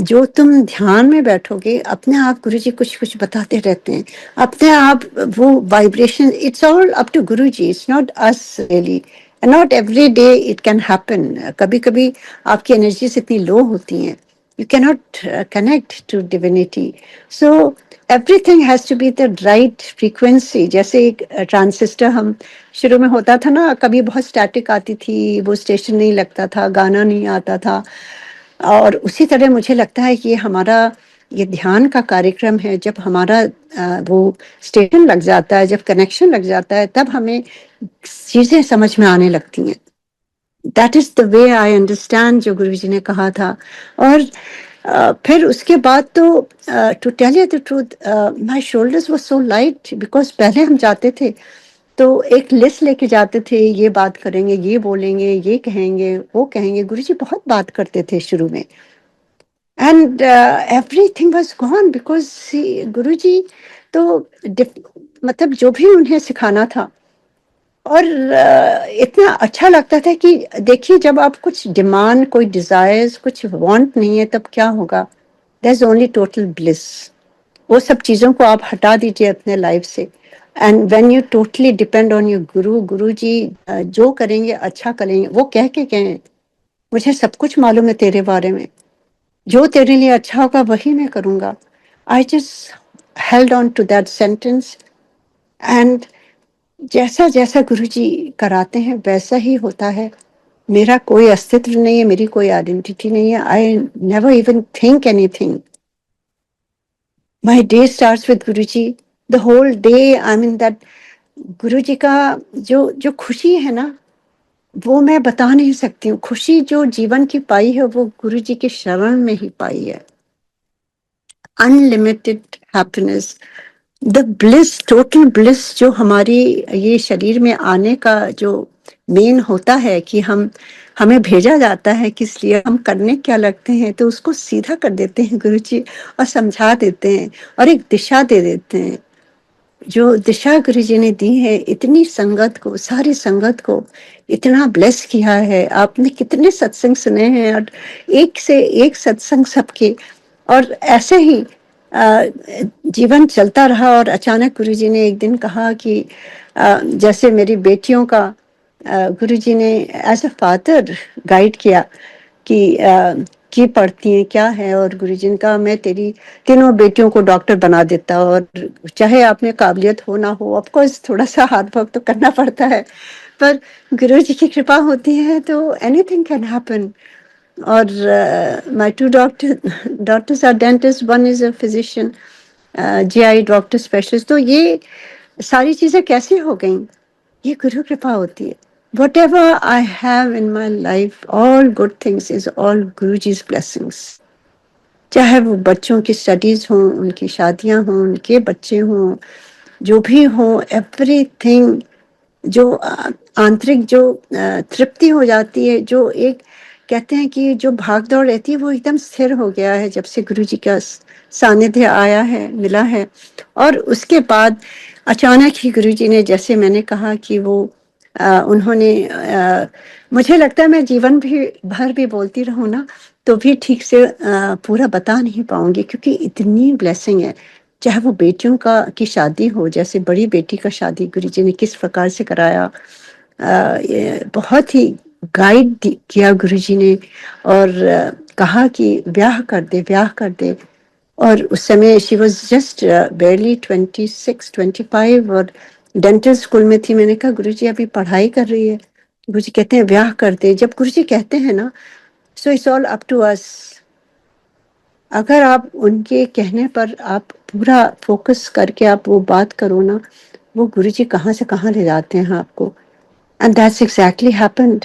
जो तुम ध्यान में बैठोगे अपने आप गुरुजी कुछ-कुछ बताते रहते हैं। अपने आप वो vibration it's all up to Guruji, it's not us really and not every day it can happen. कभी-कभी आपकी एनर्जीज़ इतनी लो होती हैं, you can not connect to divinity. So everything has to be the right frequency. जैसे एक transistor हम शुरू में होता था ना, कभी बहुत स्टैटिक आती थी, वो स्टेशन नहीं लगता था, गाना नहीं आता था। और उसी तरह मुझे लगता है कि ये हमारा ये ध्यान का कार्यक्रम है, जब हमारा वो स्टेशन लग जाता है, जब कनेक्शन लग जाता है, तब हमें चीज़ें समझ में आने लगती हैं। That is the way I understand जो गुरुजी ने कहा था। और फिर उसके बाद तो to tell you the truth my shoulders were so light because पहले हम जाते थे तो एक लिस्ट लेके जाते थे, ये बात करेंगे, ये बोलेंगे, ये कहेंगे, वो कहेंगे। गुरुजी बहुत बात करते थे शुरू में and everything was gone because Guruji तो मतलब जो भी उन्हें सिखाना था और इतना अच्छा लगता था कि देखिए जब आप कुछ डिमांड, कोई डिज़ायर्स, कुछ वांट नहीं है तब क्या होगा? There is only total bliss. वो सब चीज़ों को आप हटा दीजिए अपने लाइफ से and when you totally depend on your गुरु, गुरुजी जो करेंगे अच्छा करेंगे। वो कह के गए, मुझे सब कुछ मालूम है तेरे बारे में, जो तेरे लिए अच्छा होगा वही मैं करूँगा। I just held on to that sentence and जैसा-जैसा गुरुजी कराते हैं वैसा ही होता है। मेरा कोई अस्तित्व नहीं है, मेरी कोई आइडेंटिटी नहीं है। I never even think anything. My day starts with Guruji. The whole day I mean that Guruji का जो जो खुशी है ना, वो मैं बता नहीं सकती हूँ। खुशी जो जीवन की पाई है वो गुरुजी के शरण में ही पाई है। Unlimited happiness, the bliss, total bliss जो हमारी ये शरीर में आने का जो मेन होता है कि हमें भेजा जाता है किस लिए, हम करने क्या लगते हैं, तो उसको सीधा कर देते हैं गुरुजी और समझा देते हैं और एक दिशा दे देते हैं। जो दिशा गुरुजी ने दी है इतनी संगत को, सारी संगत को इतना ब्लेस किया है। आपने कितने सत्संग सुने हैं और एक से एक सत्संग सबके और ऐसे ही जीवन चलता रहा और अचानक गुरुजी ने एक दिन कहा कि जैसे मेरी बेटियों का गुरुजी ने एज अ फादर गाइड किया कि की पढ़ती हैं क्या है, और गुरुजी ने कहा मैं तेरी तीनों बेटियों को डॉक्टर बना देता, और चाहे आप में काबिलियत हो ना हो, ऑफ कोर्स थोड़ा सा हाथ वर्क तो करना पड़ता है, पर गुरुजी की कृपा होती है तो एनीथिंग कैन हैपन। और my two doctors are dentist, one is a physician, GI doctor specialist. तो ये सारी चीज़ें कैसे हो गई? ये गुरु कृपा होती है। Whatever I have in my life, all good things is all Guruji's blessings. चाहे वो बच्चों की स्टडीज हों, उनकी शादियां हों, उनके बच्चे हों, जो भी हो, एवरीथिंग जो आंतरिक जो तृप्ति हो जाती है, जो एक कहते हैं कि जो भाग दौड़ रहती है वो एकदम स्थिर हो गया है जब से गुरुजी का सानिध्य आया है, मिला है। और उसके बाद अचानक ही गुरुजी ने, जैसे मैंने कहा कि वो उन्होंने मुझे लगता है मैं जीवन भी भर भी बोलती रहूं ना तो भी ठीक से पूरा बता नहीं पाऊंगी क्योंकि इतनी ब्लेसिंग है। चाहे वो बेटियों का की शादी हो, जैसे बड़ी बेटी का शादी गुरुजी ने किस प्रकार से कराया, ये बहुत ही गाइड किया गुरुजी ने और कहा कि ब्याह कर दे, ब्याह कर दे। और उस समय शी वाज जस्ट बेयरली 26-25 और डेंटल स्कूल में थी। मैंने कहा गुरुजी अभी पढ़ाई कर रही है। गुरुजी कहते हैं ब्याह कर दे। जब गुरुजी कहते हैं ना, so it's all up to us. अगर आप उनके कहने पर आप पूरा फोकस करके आप वो बात करो ना, वो गुरुजी कहाँ से कहाँ ले जाते हैं आपको। And that's exactly happened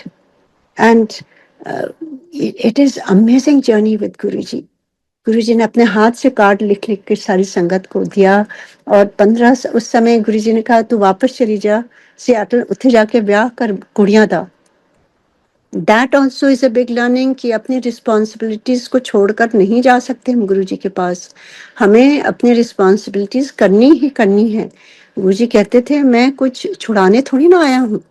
and it is amazing journey with Guruji. Guruji ने अपने हाथ से कार्ड लिख-लिख के सारी संगत को दिया और 15 उस समय गुरुजी ने कहा तू वापस चली जा, सियाटल उत्थे जाके ब्याह कर कुड़ियां दा। That also is a big learning कि अपनी रिस्पॉन्सिबिलिटीज को छोड़कर नहीं जा सकते हम गुरुजी के पास। हमें अपनी रिस्पॉन्सिबिलिटीज करनी ही करनी है। गुरुजी कहते थे मैं कुछ छुड़ाने थोड़ी ना आया हूँ।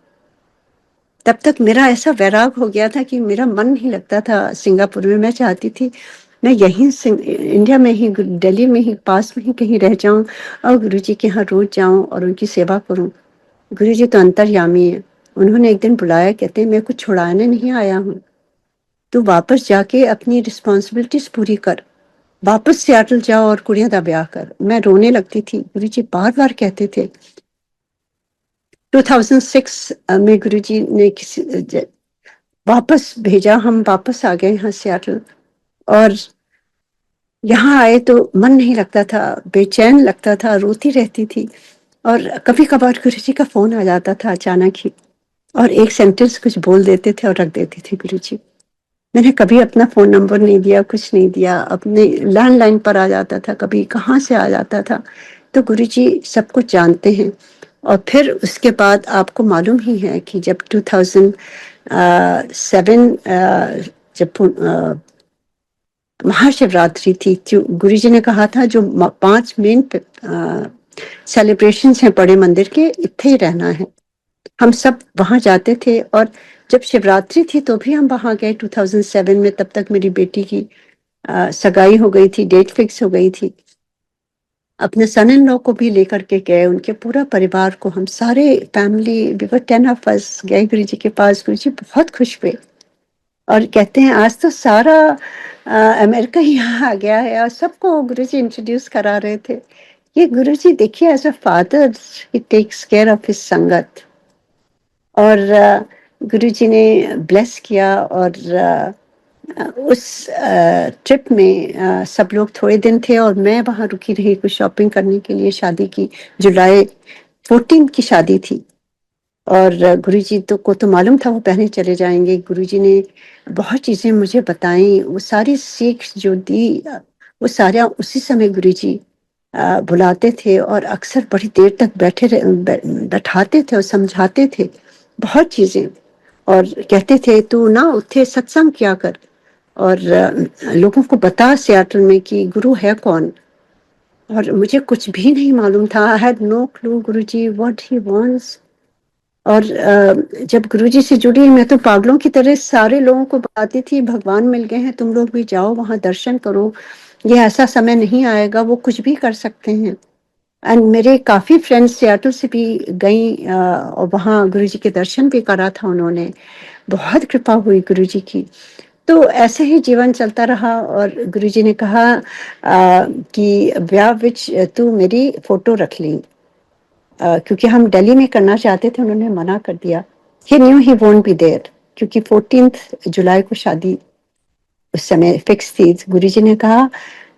तब तक मेरा ऐसा वैराग हो गया था कि मेरा मन नहीं लगता था सिंगापुर में। मैं चाहती थी मैं यहीं इंडिया में ही, दिल्ली में ही, पास में ही कहीं रह जाऊं और गुरुजी के यहाँ रोज जाऊं और उनकी सेवा करूं। गुरुजी तो अंतर्यामी है। उन्होंने एक दिन बुलाया, कहते मैं कुछ छुड़ाने नहीं आया हूँ, तू वापस जाके अपनी रिस्पॉन्सिबिलिटीज पूरी कर, वापस सियाटल जाओ और कुड़ियां दा ब्याह कर। मैं रोने लगती थी। गुरुजी बार बार कहते थे। 2006 में गुरुजी ने वापस भेजा, हम वापस आ गए यहाँ सियाटल और यहाँ आए तो मन नहीं लगता था, बेचैन लगता था, रोती रहती थी और कभी कभार गुरुजी का फोन आ जाता था अचानक ही और एक सेंटेंस कुछ बोल देते थे और रख देते थे गुरुजी। मैंने कभी अपना फोन नंबर नहीं दिया, कुछ नहीं दिया, अपने लैंडलाइन पर आ जाता था, कभी कहाँ से आ जाता था। तो गुरुजी सब कुछ जानते हैं। और फिर उसके बाद आपको मालूम ही है कि जब 2007 जब महाशिवरात्रि थी, गुरुजी ने कहा था जो 5 मेन सेलिब्रेशंस हैं बड़े मंदिर के, इतने ही रहना है। हम सब वहां जाते थे और जब शिवरात्रि थी तो भी हम वहां गए 2007 में। तब तक मेरी बेटी की सगाई हो गई थी, डेट फिक्स हो गई थी। अपने सन इन लॉ को भी लेकर के गए, उनके पूरा परिवार को, हम सारे family, we were 10 of us, गए गुरुजी के पास। गुरुजी बहुत खुश हुए और कहते हैं आज तो सारा अमेरिका ही यहाँ आ गया है और सबको गुरुजी इंट्रोड्यूस करा रहे थे। ये गुरुजी देखिए as a father he takes care of his sangat. और गुरुजी ने ब्लेस किया और उस ट्रिप में सब लोग थोड़े दिन थे और मैं वहाँ रुकी रही कुछ शॉपिंग करने के लिए। शादी की जुलाई 14 की शादी थी और गुरुजी को तो मालूम था वो पहले चले जाएंगे। गुरुजी ने बहुत चीजें मुझे बताई, वो सारी सीख जो दी वो सारा उसी समय गुरुजी बुलाते थे और अक्सर बड़ी देर तक बैठाते थे और समझाते थे बहुत चीजें और कहते थे तू ना उठे सत्संग किया कर और लोगों को बता सियाटल में कि गुरु है कौन। और मुझे कुछ भी नहीं मालूम था। I had no clue Guruji what he wants. और जब गुरुजी से जुड़ी मैं तो पागलों की तरह सारे लोगों को बताती थी भगवान मिल गए हैं, तुम लोग भी जाओ वहां दर्शन करो, ये ऐसा समय नहीं आएगा, वो कुछ भी कर सकते हैं। एंड मेरे काफी फ्रेंड्स सियाटल से भी गई और वहाँ गुरुजी के दर्शन भी करा था उन्होंने। बहुत कृपा हुई गुरुजी की। तो ऐसे ही जीवन चलता रहा और गुरुजी ने कहा कि ब्याह विच तू मेरी फोटो रख ली, क्योंकि हम दिल्ली में करना चाहते थे, उन्होंने मना कर दिया। He knew he won't be there क्योंकि 14 जुलाई को शादी उस समय फिक्स थी। गुरुजी ने कहा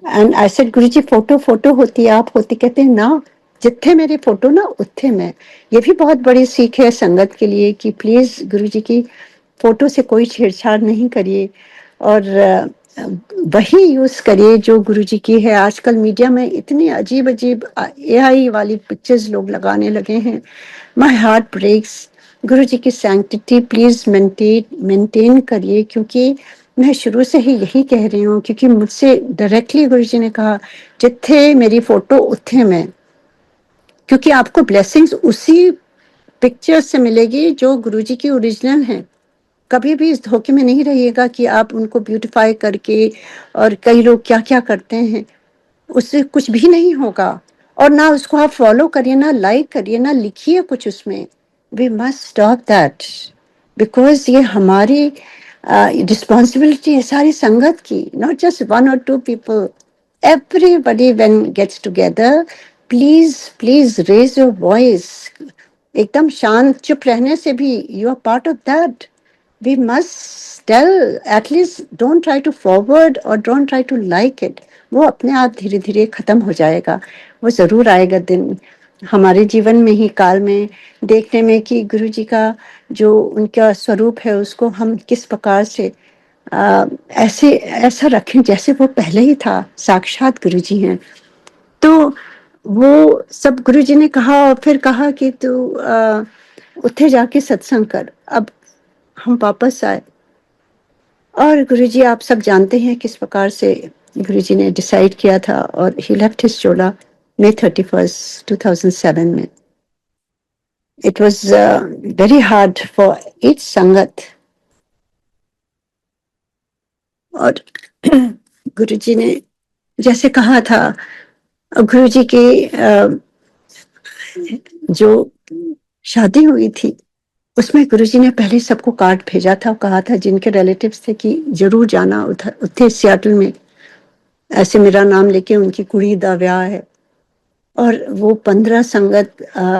and I said Guruji photo photo होती आप होती, कहते हैं ना जिथे मेरी फोटो ना उत्थे मैं। ये भी बहुत बड़ी सीख है संगत के लिए कि प्लीज गुरुजी की फोटो से कोई छेड़छाड़ नहीं करिए और वही यूज करिए जो गुरुजी की है। आजकल मीडिया में इतनी अजीब अजीब एआई वाली पिक्चर्स लोग लगाने लगे हैं। My heart breaks. गुरुजी की सैंक्टिटी प्लीज मेंटेन करिए, क्योंकि मैं शुरू से ही यही कह रही हूँ, क्योंकि मुझसे डायरेक्टली गुरुजी ने कहा जिथे मेरी फोटो उथे मैं, क्योंकि आपको ब्लेसिंग्स उसी पिक्चर से मिलेगी जो गुरुजी की ओरिजिनल है। कभी भी इस धोखे में नहीं रहिएगा कि आप उनको ब्यूटिफाई करके, और कई लोग क्या क्या करते हैं, उससे कुछ भी नहीं होगा। और ना उसको आप फॉलो करिए, ना लाइक करिए, ना लिखिए कुछ उसमें। We must stop that because ये हमारी रिस्पॉन्सिबिलिटी है सारी संगत की, not just 1 or 2 people। Everybody when gets together, please please raise your voice. एकदम शांत चुप रहने से भी you are part of that. we must tell, at least don't try to forward or don't try to like it। वो अपने आप धीरे धीरे खत्म हो जाएगा। वो जरूर आएगा दिन हमारे जीवन में ही, काल में, देखने में कि गुरु जी का जो उनका स्वरूप है उसको हम किस प्रकार से ऐसे ऐसा रखें जैसे वो पहले ही था, साक्षात गुरुजी हैं। तो वो सब गुरुजी ने कहा और फिर कहा कि तू उत्थे जाके सत्संग कर। अब हम वापस आए और गुरुजी आप सब जानते हैं किस प्रकार से गुरुजी ने डिसाइड किया था, और ही लेफ्ट हिज चोला May 31st 2007 में। It was very hard for each संगत। और गुरुजी ने जैसे कहा था, गुरुजी की जो शादी हुई थी उसमें गुरुजी ने पहले सबको कार्ड भेजा था, कहा था जिनके रिलेटिव्स थे कि जरूर जाना उधर, उत्थे सियाटल में ऐसे मेरा नाम लेके उनकी कुड़ी दा ब्याह है। और वो 15 संगत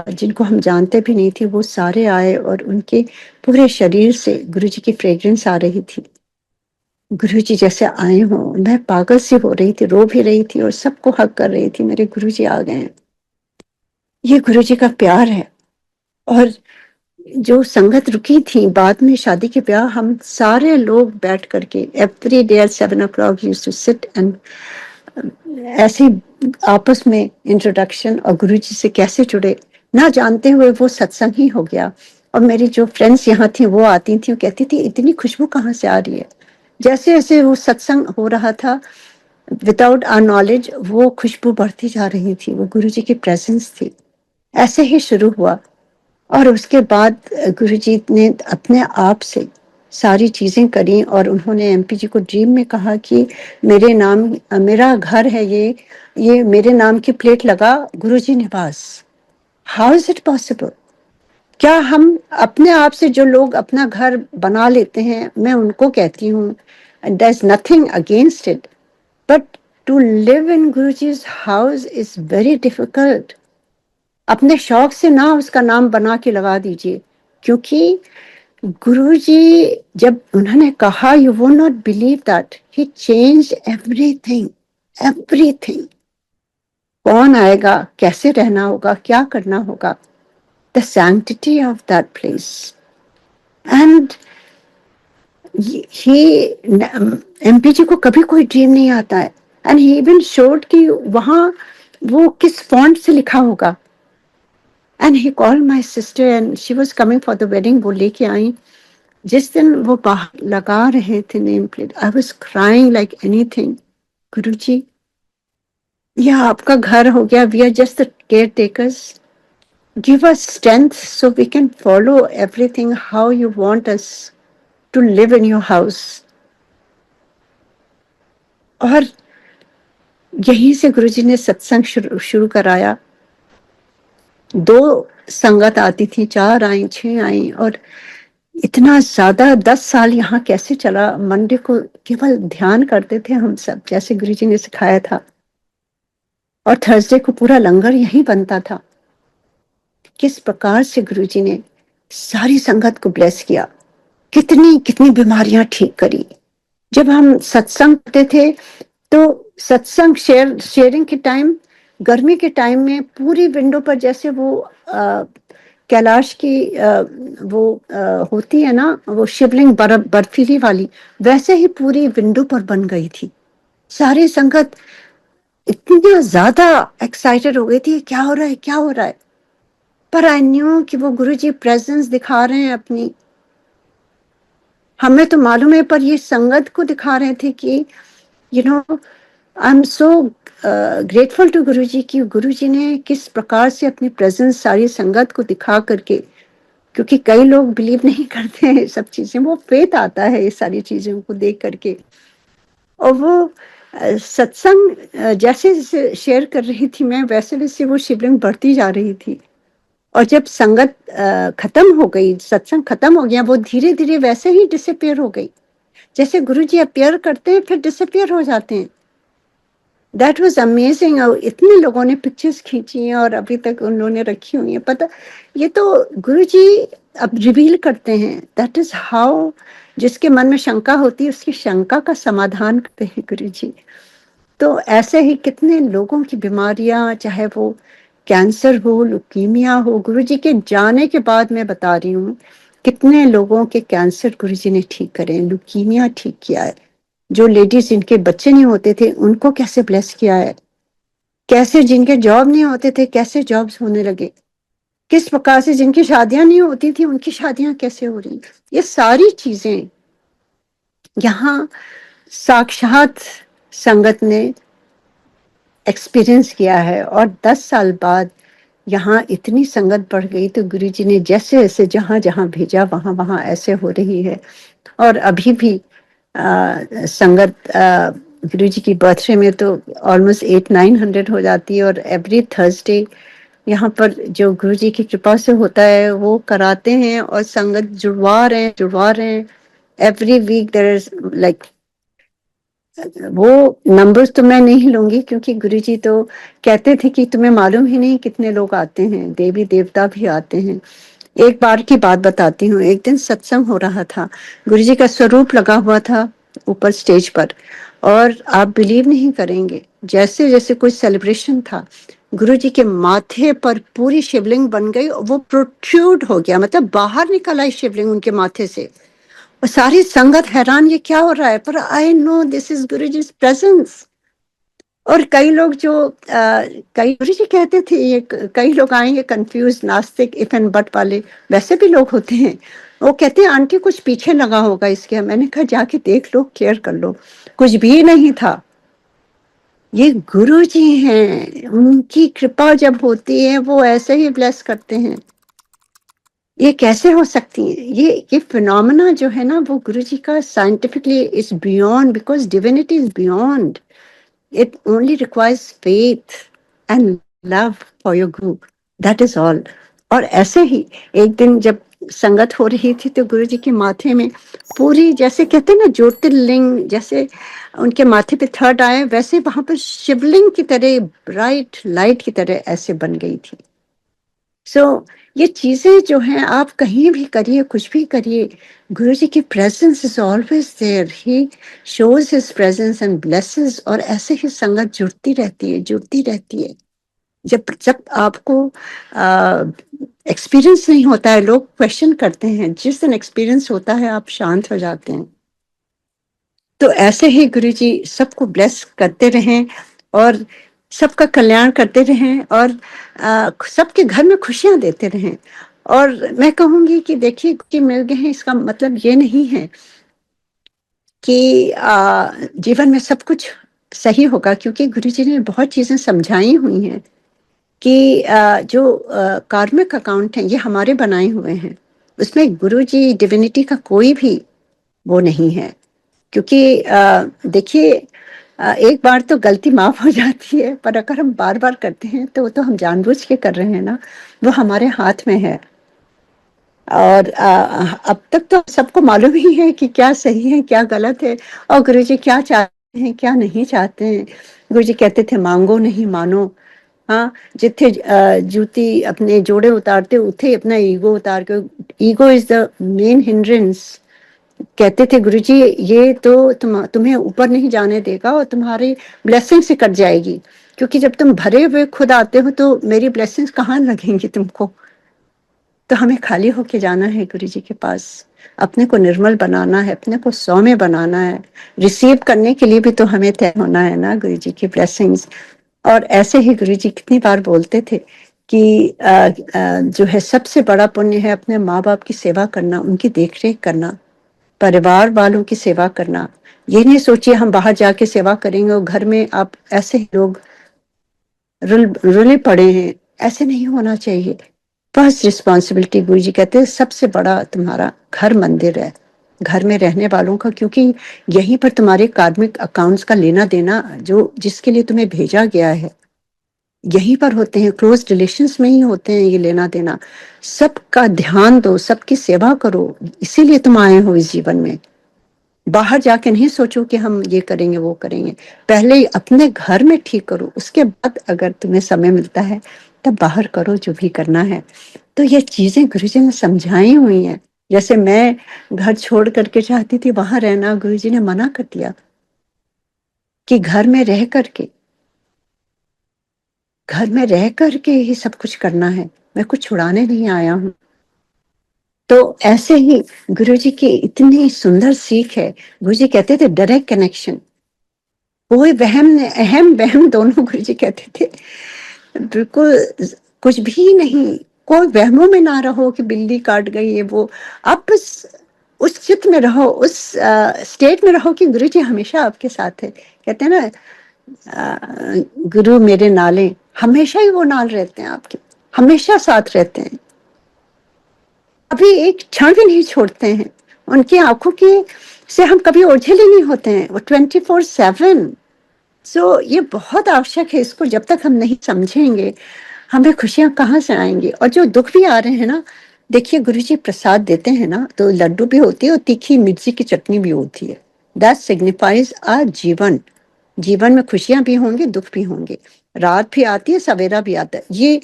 जिनको हम जानते भी नहीं थे वो सारे आए और उनके पूरे शरीर से गुरुजी की फ्रेग्रेंस आ रही थी। गुरुजी जैसे आए हों, मैं पागल सी हो रही थी, रो भी रही थी और सबको हक कर रही थी, मेरे गुरुजी आ गए हैं। ये गुरुजी का प्यार है। और जो संगत रुकी थी बाद में शादी के ब्याह, हम सारे लोग बैठ करके every day at 7 o'clock used to sit and ऐसे आपस में इंट्रोडक्शन और गुरुजी से कैसे जुड़े ना जानते हुए वो सत्संग ही हो गया। और मेरी जो फ्रेंड्स यहाँ थी वो आती थी, वो कहती थी इतनी खुशबू कहाँ से आ रही है। जैसे जैसे वो सत्संग हो रहा था विदाउट आवर नॉलेज वो खुशबू बढ़ती जा रही थी, वो गुरुजी की प्रेजेंस थी। ऐसे ही शुरू हुआ। और उसके बाद गुरुजी ने अपने आप से सारी चीजें करी और उन्होंने एमपी जी को ड्रीम में कहा कि मेरे नाम, मेरा घर है ये मेरे नाम की प्लेट लगा गुरुजी निवास। How is it possible? क्या हम अपने आप से जो लोग अपना घर बना लेते हैं, मैं उनको कहती हूँ there is nothing against it, but to live in Guruji's house is very difficult. अपने शौक से ना उसका नाम बना के लगा दीजिए, क्योंकि गुरुजी जब उन्होंने कहा, you would not believe that he changed everything, everything. कौन आएगा, कैसे रहना होगा, क्या करना होगा, the sanctity of that place. And he MP ji को कभी कोई ड्रीम नहीं आता है। एंड ही इवन शोड कि वहां वो किस फॉन्ट से लिखा होगा। And he called my sister and she was coming for the wedding, वो लेके आई। जिस दिन वो बाहर लगा रहे थे name plate, I was crying like anything. Guruji, यह आपका घर हो गया, we are just the caretakers, give us strength so we can follow everything how you want us to live in your house. और यहीं से गुरुजी ने सत्संग शुरू कराया। 2 संगत आती थी, 4 आई, 6 आई, और इतना ज्यादा 10 साल यहाँ कैसे चला। मंडे को केवल ध्यान करते थे हम सब, जैसे गुरुजी ने सिखाया था, और थर्सडे को पूरा लंगर यहीं बनता था। किस प्रकार से गुरुजी ने सारी संगत को ब्लेस किया, कितनी कितनी बीमारियां ठीक करी। जब हम सत्संग करते थे तो सत्संग शेयरिंग के टाइम, गर्मी के टाइम में पूरी विंडो पर जैसे वो कैलाश की वो होती है ना, वो शिवलिंग बर्फीली वाली, वैसे ही पूरी विंडो पर बन गई थी। सारी संगत इतनी ज्यादा एक्साइटेड हो गई थी, क्या हो रहा है, क्या हो रहा है। पर आई न्यू कि वो गुरुजी प्रेजेंस दिखा रहे हैं अपनी। हमें तो मालूम है, पर ये संगत को दिखा रहे थे कि you know, I am so grateful to Guruji कि गुरुजी ने किस प्रकार से अपनी प्रेजेंस सारी संगत को दिखा करके, क्योंकि कई लोग बिलीव नहीं करते हैं सब चीजें, वो फेथ आता है ये सारी चीजों को देख करके। और वो सत्संग जैसे जैसे शेयर कर रही थी मैं, वैसे वैसे वो शिवलिंग बढ़ती जा रही थी। और जब संगत खत्म हो गई, सत्संग खत्म हो गया, वो धीरे धीरे वैसे ही डिसअपियर हो गई, जैसे गुरुजी अपियर करते हैं फिर डिसअपियर हो जाते हैं। That was amazing. और इतने लोगों ने पिक्चर्स खींची हैं और अभी तक उन्होंने रखी हुई है। पता, ये तो गुरुजी अब रिवील करते हैं। दैट इज हाउ, जिसके मन में शंका होती है उसकी शंका का समाधान करते हैं गुरुजी। तो ऐसे ही कितने लोगों की बीमारियां, चाहे वो कैंसर हो, लुकीमिया हो, गुरुजी के जाने के बाद मैं बता रही हूँ, कितने लोगों के कैंसर गुरुजी ने ठीक करे, ल्यूकीमिया ठीक किया है, जो लेडीज जिनके बच्चे नहीं होते थे उनको कैसे ब्लेस किया है, कैसे जिनके जॉब नहीं होते थे कैसे जॉब्स होने लगे, किस प्रकार से जिनकी शादियां नहीं होती थी उनकी शादियां कैसे हो रही। ये सारी चीजें यहाँ साक्षात संगत ने एक्सपीरियंस किया है। और 10 साल बाद यहाँ इतनी संगत बढ़ गई तो गुरुजी ने जैसे जैसे जहाँ जहाँ भेजा वहाँ वहाँ ऐसे हो रही है। और अभी भी संगत गुरुजी की बर्थडे में तो ऑलमोस्ट 800-900 हो जाती है। और एवरी थर्सडे यहाँ पर जो गुरुजी की कृपा से होता है वो कराते हैं और संगत जुड़वा रहे हैं। Every week there is like, वो नंबर्स तो मैं नहीं लूंगी क्योंकि गुरुजी तो कहते थे कि तुम्हें मालूम ही नहीं कितने लोग आते हैं, देवी देवता भी आते हैं। एक बार की बात बताती हूँ, एक दिन सत्संग हो रहा था, गुरुजी का स्वरूप लगा हुआ था ऊपर स्टेज पर, और आप बिलीव नहीं करेंगे जैसे जैसे कोई सेलिब्रेशन था गुरुजी के माथे पर पूरी शिवलिंग बन गई, वो प्रोट्रूड हो गया, मतलब बाहर निकल आई शिवलिंग उनके माथे से। और सारी संगत हैरान ये क्या हो रहा है, पर I know this is Guruji presence. और कई लोग जो कई गुरु जी कहते थे ये कई लोग आएंगे कंफ्यूज नास्तिक इफ एंड बट वाले, वैसे भी लोग होते हैं, वो कहते हैं आंटी कुछ पीछे लगा होगा इसके। मैंने कहा जाके देख लो, क्लियर कर लो, कुछ भी नहीं था। ये गुरु जी हैं, उनकी कृपा जब होती है वो ऐसे ही ब्लेस करते हैं। ये कैसे हो सकती है, ये फिनोमेना जो है ना वो गुरु जी का scientifically is beyond, because divinity is beyond. It only requires faith and love for your group. That is all. और ऐसे ही एक दिन जब संगत हो रही थी तो गुरु जी के माथे में पूरी, जैसे कहते हैं ना ज्योतिर्लिंग, जैसे उनके माथे पे थर्ड आए वैसे वहां पर शिवलिंग की तरह ब्राइट लाइट की तरह ऐसे बन गई थी। सो ये चीजें जो हैं आप कहीं भी करिए, कुछ भी करिए, गुरु जी की presence is always there, he shows his presence and blesses. और ऐसे ही संगत जुड़ती रहती है। जब जब आपको एक्सपीरियंस नहीं होता है, लोग क्वेश्चन करते हैं, जिस दिन एक्सपीरियंस होता है आप शांत हो जाते हैं। तो ऐसे ही गुरु जी सबको ब्लेस करते रहें और सबका कल्याण करते रहें और सबके घर में खुशियां देते रहें। और मैं कहूंगी कि देखिए कि मिल गए हैं इसका मतलब ये नहीं है कि जीवन में सब कुछ सही होगा, क्योंकि गुरु जी ने बहुत चीजें समझाई हुई हैं कि जो कार्मिक अकाउंट हैं ये हमारे बनाए हुए हैं, उसमें गुरु जी डिविनिटी का कोई भी वो नहीं है। क्योंकि देखिए एक बार तो गलती माफ हो जाती है, पर अगर हम बार बार करते हैं तो वो तो हम जानबूझ के कर रहे हैं ना, वो हमारे हाथ में है। और अब तक तो सबको मालूम ही है कि क्या सही है क्या गलत है, और गुरु जी क्या चाहते हैं क्या नहीं चाहते हैं। गुरु जी कहते थे मांगो नहीं मानो। हाँ, जिथे जूती अपने जोड़े उतारते उठे अपना ईगो उतार के, ego is the main hindrance. कहते थे गुरुजी ये तो तुम्हें ऊपर नहीं जाने देगा और तुम्हारी ब्लेसिंग से कट जाएगी, क्योंकि जब तुम भरे हुए खुद आते हो तो मेरी ब्लेसिंग्स कहाँ लगेंगी तुमको। तो हमें खाली होके जाना है गुरुजी के पास, अपने को निर्मल बनाना है, अपने को सौम्य बनाना है। रिसीव करने के लिए भी तो हमें तय होना है ना गुरुजी की ब्लेसिंग्स। और ऐसे ही गुरुजी कितनी बार बोलते थे कि जो है सबसे बड़ा पुण्य है अपने माँ बाप की सेवा करना, उनकी देखरेख करना, परिवार वालों की सेवा करना। ये नहीं सोचिए हम बाहर जाके सेवा करेंगे और घर में आप ऐसे ही लोग रुले पड़े हैं, ऐसे नहीं होना चाहिए। फर्स्ट रिस्पॉन्सिबिलिटी गुरु जी कहते हैं सबसे बड़ा तुम्हारा घर मंदिर है, घर में रहने वालों का, क्योंकि यहीं पर तुम्हारे कार्मिक अकाउंट्स का लेना देना जो जिसके लिए तुम्हें भेजा गया है यहीं पर होते हैं, क्लोज रिलेशंस में ही होते हैं ये लेना देना। सबका ध्यान दो, सबकी सेवा करो, इसीलिए तुम आए हो इस जीवन में। बाहर जाके नहीं सोचो कि हम ये करेंगे वो करेंगे, पहले ही अपने घर में ठीक करो, उसके बाद अगर तुम्हें समय मिलता है तब बाहर करो जो भी करना है। तो ये चीजें गुरुजी ने समझाई हुई हैं। जैसे मैं घर छोड़ करके चाहती थी वहां रहना, गुरुजी ने मना कर दिया कि घर में रह करके ही सब कुछ करना है, मैं कुछ छुड़ाने नहीं आया हूँ। तो ऐसे ही गुरुजी की इतनी सुंदर सीख है। गुरुजी कहते थे डायरेक्ट कनेक्शन, कोई अहम वहम दोनों गुरुजी कहते थे। बिल्कुल कुछ भी नहीं, कोई वहमों में ना रहो कि बिल्ली काट गई है वो। आप बस उस चित्त में रहो, उस स्टेट में रहो कि गुरुजी हमेशा आपके साथ है। कहते हैं ना, गुरु मेरे नाले, हमेशा ही वो नाल रहते हैं आपके, हमेशा साथ रहते हैं, अभी एक क्षण भी नहीं छोड़ते हैं। उनकी आंखों की से हम कभी ओझेले नहीं होते हैं, वो 24/7। सो ये बहुत आवश्यक है। इसको जब तक हम नहीं समझेंगे, हमें खुशियां कहाँ से आएंगी। और जो दुख भी आ रहे हैं ना, देखिए गुरुजी प्रसाद देते हैं ना, तो लड्डू भी होती है और तीखी मिर्ची की चटनी भी होती है। दैट सिग्निफाइज आ जीवन। जीवन में खुशियां भी होंगी, दुख भी होंगे, रात भी आती है, सवेरा भी आता है। ये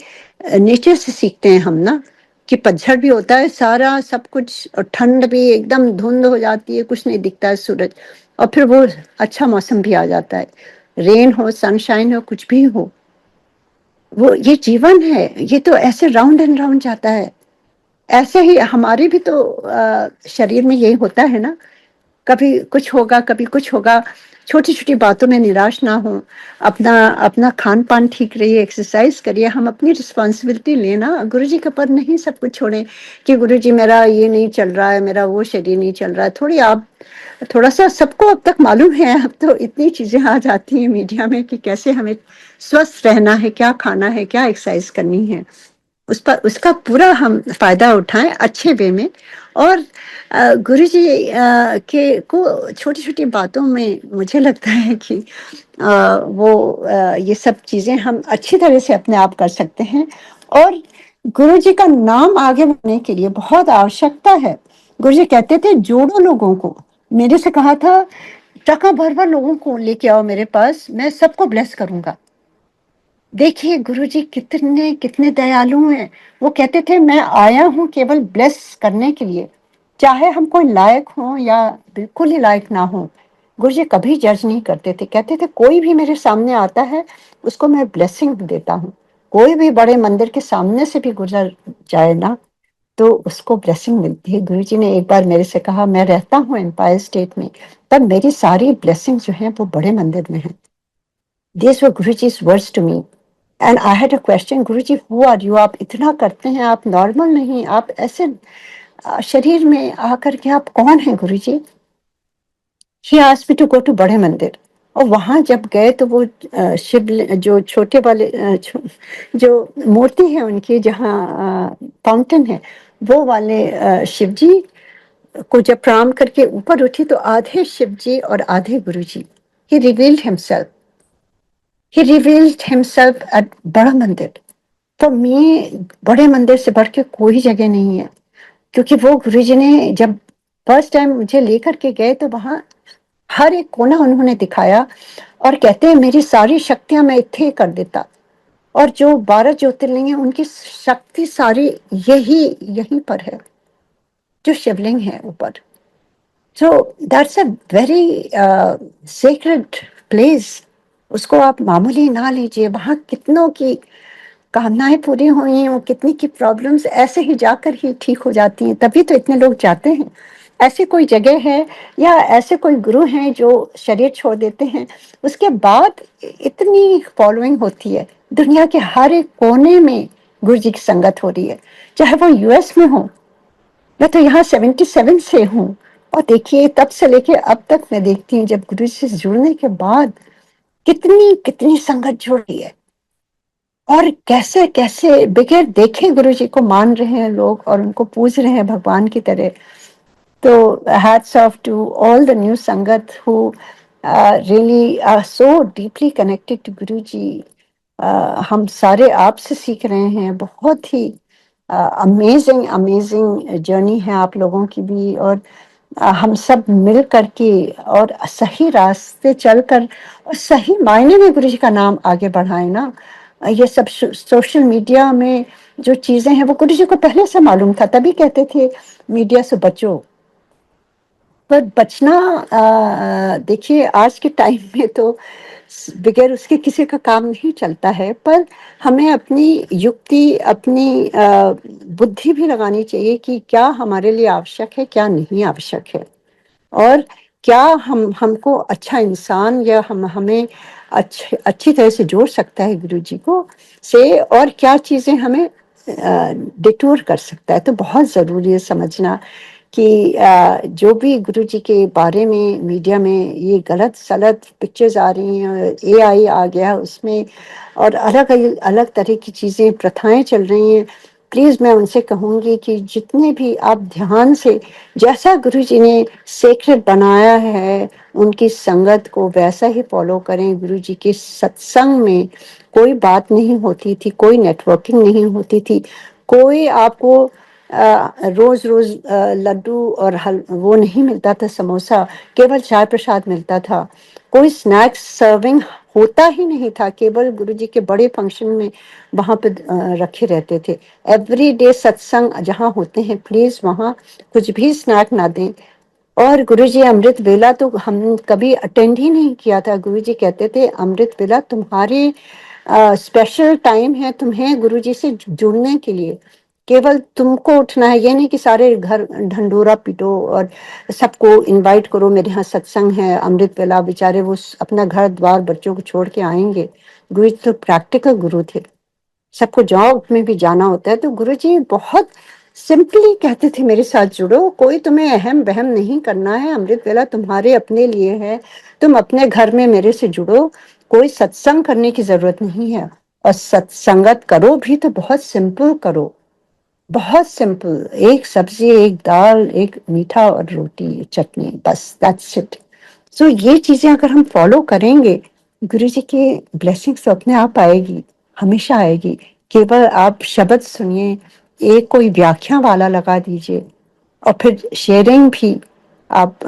नेचर से सीखते हैं हम ना, कि पतझड़ भी होता है, सारा सब कुछ, और ठंड भी, एकदम धुंध हो जाती है, कुछ नहीं दिखता है सूरज, और फिर वो अच्छा मौसम भी आ जाता है, रेन हो, सनशाइन हो, कुछ भी हो। वो ये जीवन है, ये तो ऐसे राउंड एंड राउंड जाता है। ऐसे ही हमारे भी तो शरीर में यही होता है ना, कभी कुछ होगा, कभी कुछ होगा। छोटी छोटी बातों में निराश ना हो, अपना अपना खान पान ठीक रहिए, एक्सरसाइज करिए, हम अपनी रिस्पॉन्सिबिलिटी लेना, गुरु जी के पर नहीं सब कुछ छोड़े कि गुरु जी मेरा ये नहीं चल रहा है, मेरा वो शरीर नहीं चल रहा है। थोड़ी आप थोड़ा सा, सबको अब तक मालूम है, अब तो इतनी चीजें आ जाती हैं मीडिया में कि कैसे हमें स्वस्थ रहना है, क्या खाना है, क्या एक्सरसाइज करनी है, उस पर उसका पूरा हम फायदा उठाएं अच्छे वे में। और गुरु जी के को छोटी छोटी बातों में मुझे लगता है कि ये सब चीजें हम अच्छी तरह से अपने आप कर सकते हैं। और गुरु जी का नाम आगे बढ़ने के लिए बहुत आवश्यकता है। गुरु जी कहते थे जोड़ो लोगों को, मेरे से कहा था टका भर भर लोगों को लेके आओ मेरे पास, मैं सबको ब्लेस करूंगा। देखिए गुरुजी कितने कितने दयालु हैं। वो कहते थे मैं आया हूं केवल ब्लेस करने के लिए, चाहे हम कोई लायक हो या बिल्कुल ही लायक ना हो। गुरुजी कभी जज नहीं करते थे, कहते थे कोई भी मेरे सामने आता है उसको मैं ब्लेसिंग देता हूँ। कोई भी बड़े मंदिर के सामने से भी गुजर जाए ना, तो उसको ब्लेसिंग मिलती है। गुरुजी ने एक बार मेरे से कहा, मैं रहता हूँ एम्पायर स्टेट में, तब मेरी सारी ब्लेसिंग जो है वो बड़े मंदिर में है। These were Guruji's words to me. And I had a question, Guruji who are you, आप इतना करते हैं, आप नॉर्मल नहीं, आप ऐसे शरीर में आकर के आप कौन है Guruji. He asked me to go to Bade Mandir. और वहां जब गए तो वो शिव जो छोटे वाले जो मूर्ति है उनकी, जहाँ फाउंटेन है, वो वाले शिव जी को जब प्रणाम करके ऊपर उठी तो आधे शिव जी और आधे Guruji. He revealed himself, he revealed himself at Bada Mandir. तो मैं बड़े मंदिर से बढ़ के कोई जगह नहीं है, क्योंकि वो गुरुजी ने जब फर्स्ट टाइम मुझे लेकर के गए तो वहां हर एक कोना उन्होंने दिखाया, और कहते हैं मेरी सारी शक्तियां मैं इत्थे कर देता, और जो 12 ज्योतिर्लिंग है उनकी शक्ति सारी यही यहीं पर है, जो शिवलिंग है ऊपर। So that's a very sacred place. उसको आप मामूली ना लीजिए, वहां कितनों की कामनाएं पूरी हुई हैं, वो कितनी की प्रॉब्लम्स ऐसे ही जाकर ही ठीक हो जाती हैं, तभी तो इतने लोग जाते हैं। ऐसी कोई जगह है या ऐसे कोई गुरु हैं जो शरीर छोड़ देते हैं, उसके बाद इतनी फॉलोइंग होती है, दुनिया के हर एक कोने में गुरु जी की संगत हो रही है, चाहे वो यूएस में हो। मैं तो यहाँ 77 से हूँ, और देखिए तब से लेके अब तक मैं देखती हूँ, जब गुरु जी से जुड़ने के बाद कितनी कितनी संगत जुड़ रही है, और कैसे कैसे बगैर देखे गुरु जी को मान रहे हैं लोग और उनको पूज रहे हैं भगवान की तरह। तो hats off to all the new sangat who really are so deeply connected to Guru ji. हम सारे आपसे सीख रहे हैं, बहुत ही अमेजिंग अमेजिंग जर्नी है आप लोगों की भी। और हम सब मिल करके और सही रास्ते चलकर और सही मायने में गुरु जी का नाम आगे बढ़ाए ना। ये सब सोशल मीडिया में जो चीजें हैं वो गुरु जी को पहले से मालूम था, तभी कहते थे मीडिया से बचो। पर बचना देखिए आज के टाइम में तो बगैर उसके किसी का काम नहीं चलता है, पर हमें अपनी युक्ति, अपनी बुद्धि भी लगानी चाहिए कि क्या हमारे लिए आवश्यक है, क्या नहीं आवश्यक है। और क्या हम हमको अच्छा इंसान या हमें अच्छी तरह से जोड़ सकता है गुरु जी को से, और क्या चीज़ें हमें डिटूर कर सकता है। तो बहुत ज़रूरी है समझना कि जो भी गुरु जी के बारे में मीडिया में ये गलत सलत पिक्चर्स आ रही हैं, एआई आ गया उसमें, और अलग अलग अलग तरह की चीज़ें प्रथाएं चल रही हैं। प्लीज़ मैं उनसे कहूँगी कि जितने भी आप ध्यान से, जैसा गुरु जी ने सेक्रेट बनाया है उनकी संगत को, वैसा ही फॉलो करें। गुरु जी के सत्संग में कोई बात नहीं होती थी, कोई नेटवर्किंग नहीं होती थी, कोई आपको रोज रोज लड्डू और हल वो नहीं मिलता था, समोसा, केवल चाय प्रसाद मिलता था। कोई स्नैक्स सर्विंग होता ही नहीं था, केवल गुरुजी के बड़े फंक्शन में वहां पे रखे रहते थे। एवरी डे सत्संग जहाँ होते हैं, प्लीज वहाँ कुछ भी स्नैक ना दें। और गुरुजी अमृत वेला तो हम कभी अटेंड ही नहीं किया था। गुरुजी कहते थे अमृत वेला तुम्हारे स्पेशल टाइम है, तुम्हें गुरुजी से जुड़ने के लिए केवल तुमको उठना है। ये नहीं कि सारे घर ढंडोरा पीटो और सबको इनवाइट करो, मेरे यहाँ सत्संग है अमृत वेला। बेचारे वो अपना घर द्वार बच्चों को छोड़ के आएंगे। गुरु जी तो प्रैक्टिकल गुरु थे, सबको जॉब में भी जाना होता है। तो गुरुजी बहुत सिंपली कहते थे मेरे साथ जुड़ो, कोई तुम्हें अहम बहम नहीं करना है, अमृत वेला तुम्हारे अपने लिए है, तुम अपने घर में मेरे से जुड़ो, कोई सत्संग करने की जरूरत नहीं है। और सत्संगत करो भी तो बहुत सिंपल करो, बहुत सिंपल, एक सब्जी, एक दाल, एक मीठा और रोटी चटनी, बस दैट्स इट। सो ये चीजें अगर हम फॉलो करेंगे, गुरु जी की ब्लेसिंग्स तो अपने आप आएगी, हमेशा आएगी। केवल आप शब्द सुनिए, एक कोई व्याख्या वाला लगा दीजिए, और फिर शेयरिंग भी आप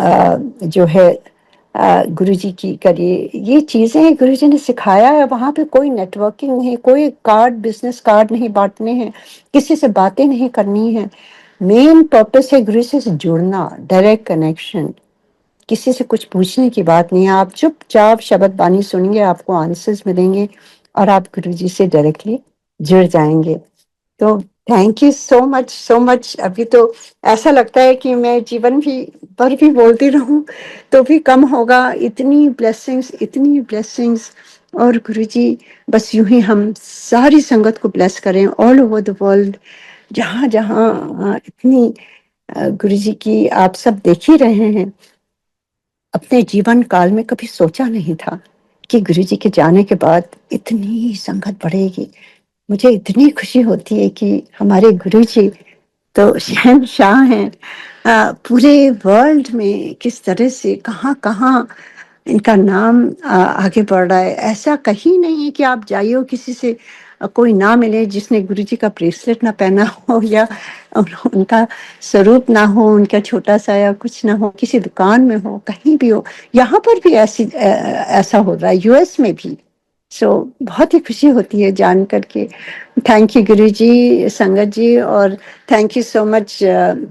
जो है गुरु जी की करिए। ये चीजें गुरु जी ने सिखाया है, वहां पे कोई नेटवर्किंग नहीं, कोई कार्ड, बिजनेस कार्ड नहीं बांटने हैं, किसी से बातें नहीं करनी है। मेन पर्पस है गुरु से जुड़ना, डायरेक्ट कनेक्शन, किसी से कुछ पूछने की बात नहीं है। आप चुपचाप शब्द बानी सुनेंगे, आपको आंसर्स मिलेंगे और आप गुरु जी से डायरेक्टली जुड़ जाएंगे। तो thank you so much, so much. अभी तो ऐसा लगता है कि मैं जीवन भी भर भी बोलती रहूं तो भी कम होगा, इतनी ब्लेसिंग्स, इतनी ब्लेसिंग्स। और गुरुजी बस यूं ही हम सारी संगत को ब्लेस करें ऑल ओवर द वर्ल्ड, जहाँ जहाँ इतनी गुरुजी की आप सब देख ही रहे हैं। अपने जीवन काल में कभी सोचा नहीं था कि गुरुजी के जाने के बाद इतनी संगत बढ़ेगी। मुझे इतनी खुशी होती है कि हमारे गुरुजी तो शहंशाह हैं। पूरे वर्ल्ड में किस तरह से कहाँ कहाँ इनका नाम आगे बढ़ रहा है। ऐसा कहीं नहीं है कि आप जाइए और किसी से कोई ना मिले जिसने गुरुजी का ब्रेसलेट ना पहना हो, या उनका स्वरूप ना हो, उनका छोटा सा या कुछ ना हो, किसी दुकान में हो, कहीं भी हो। यहाँ पर भी ऐसा हो रहा है, यूएस में भी। सो बहुत ही खुशी होती है जान करके। थैंक यू गुरु जी, संगत जी, और थैंक यू सो मच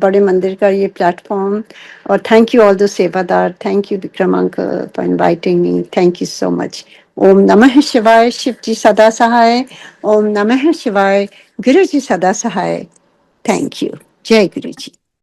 बड़े मंदिर का ये प्लेटफॉर्म, और थैंक यू ऑल द सेवादार। Thank you Vikram uncle for inviting me, thank you so much. ओम नमः शिवाय, शिव जी सदा सहाय। ओम नमः शिवाय, गुरु जी सदा सहाय। Thank you. जय गुरु जी।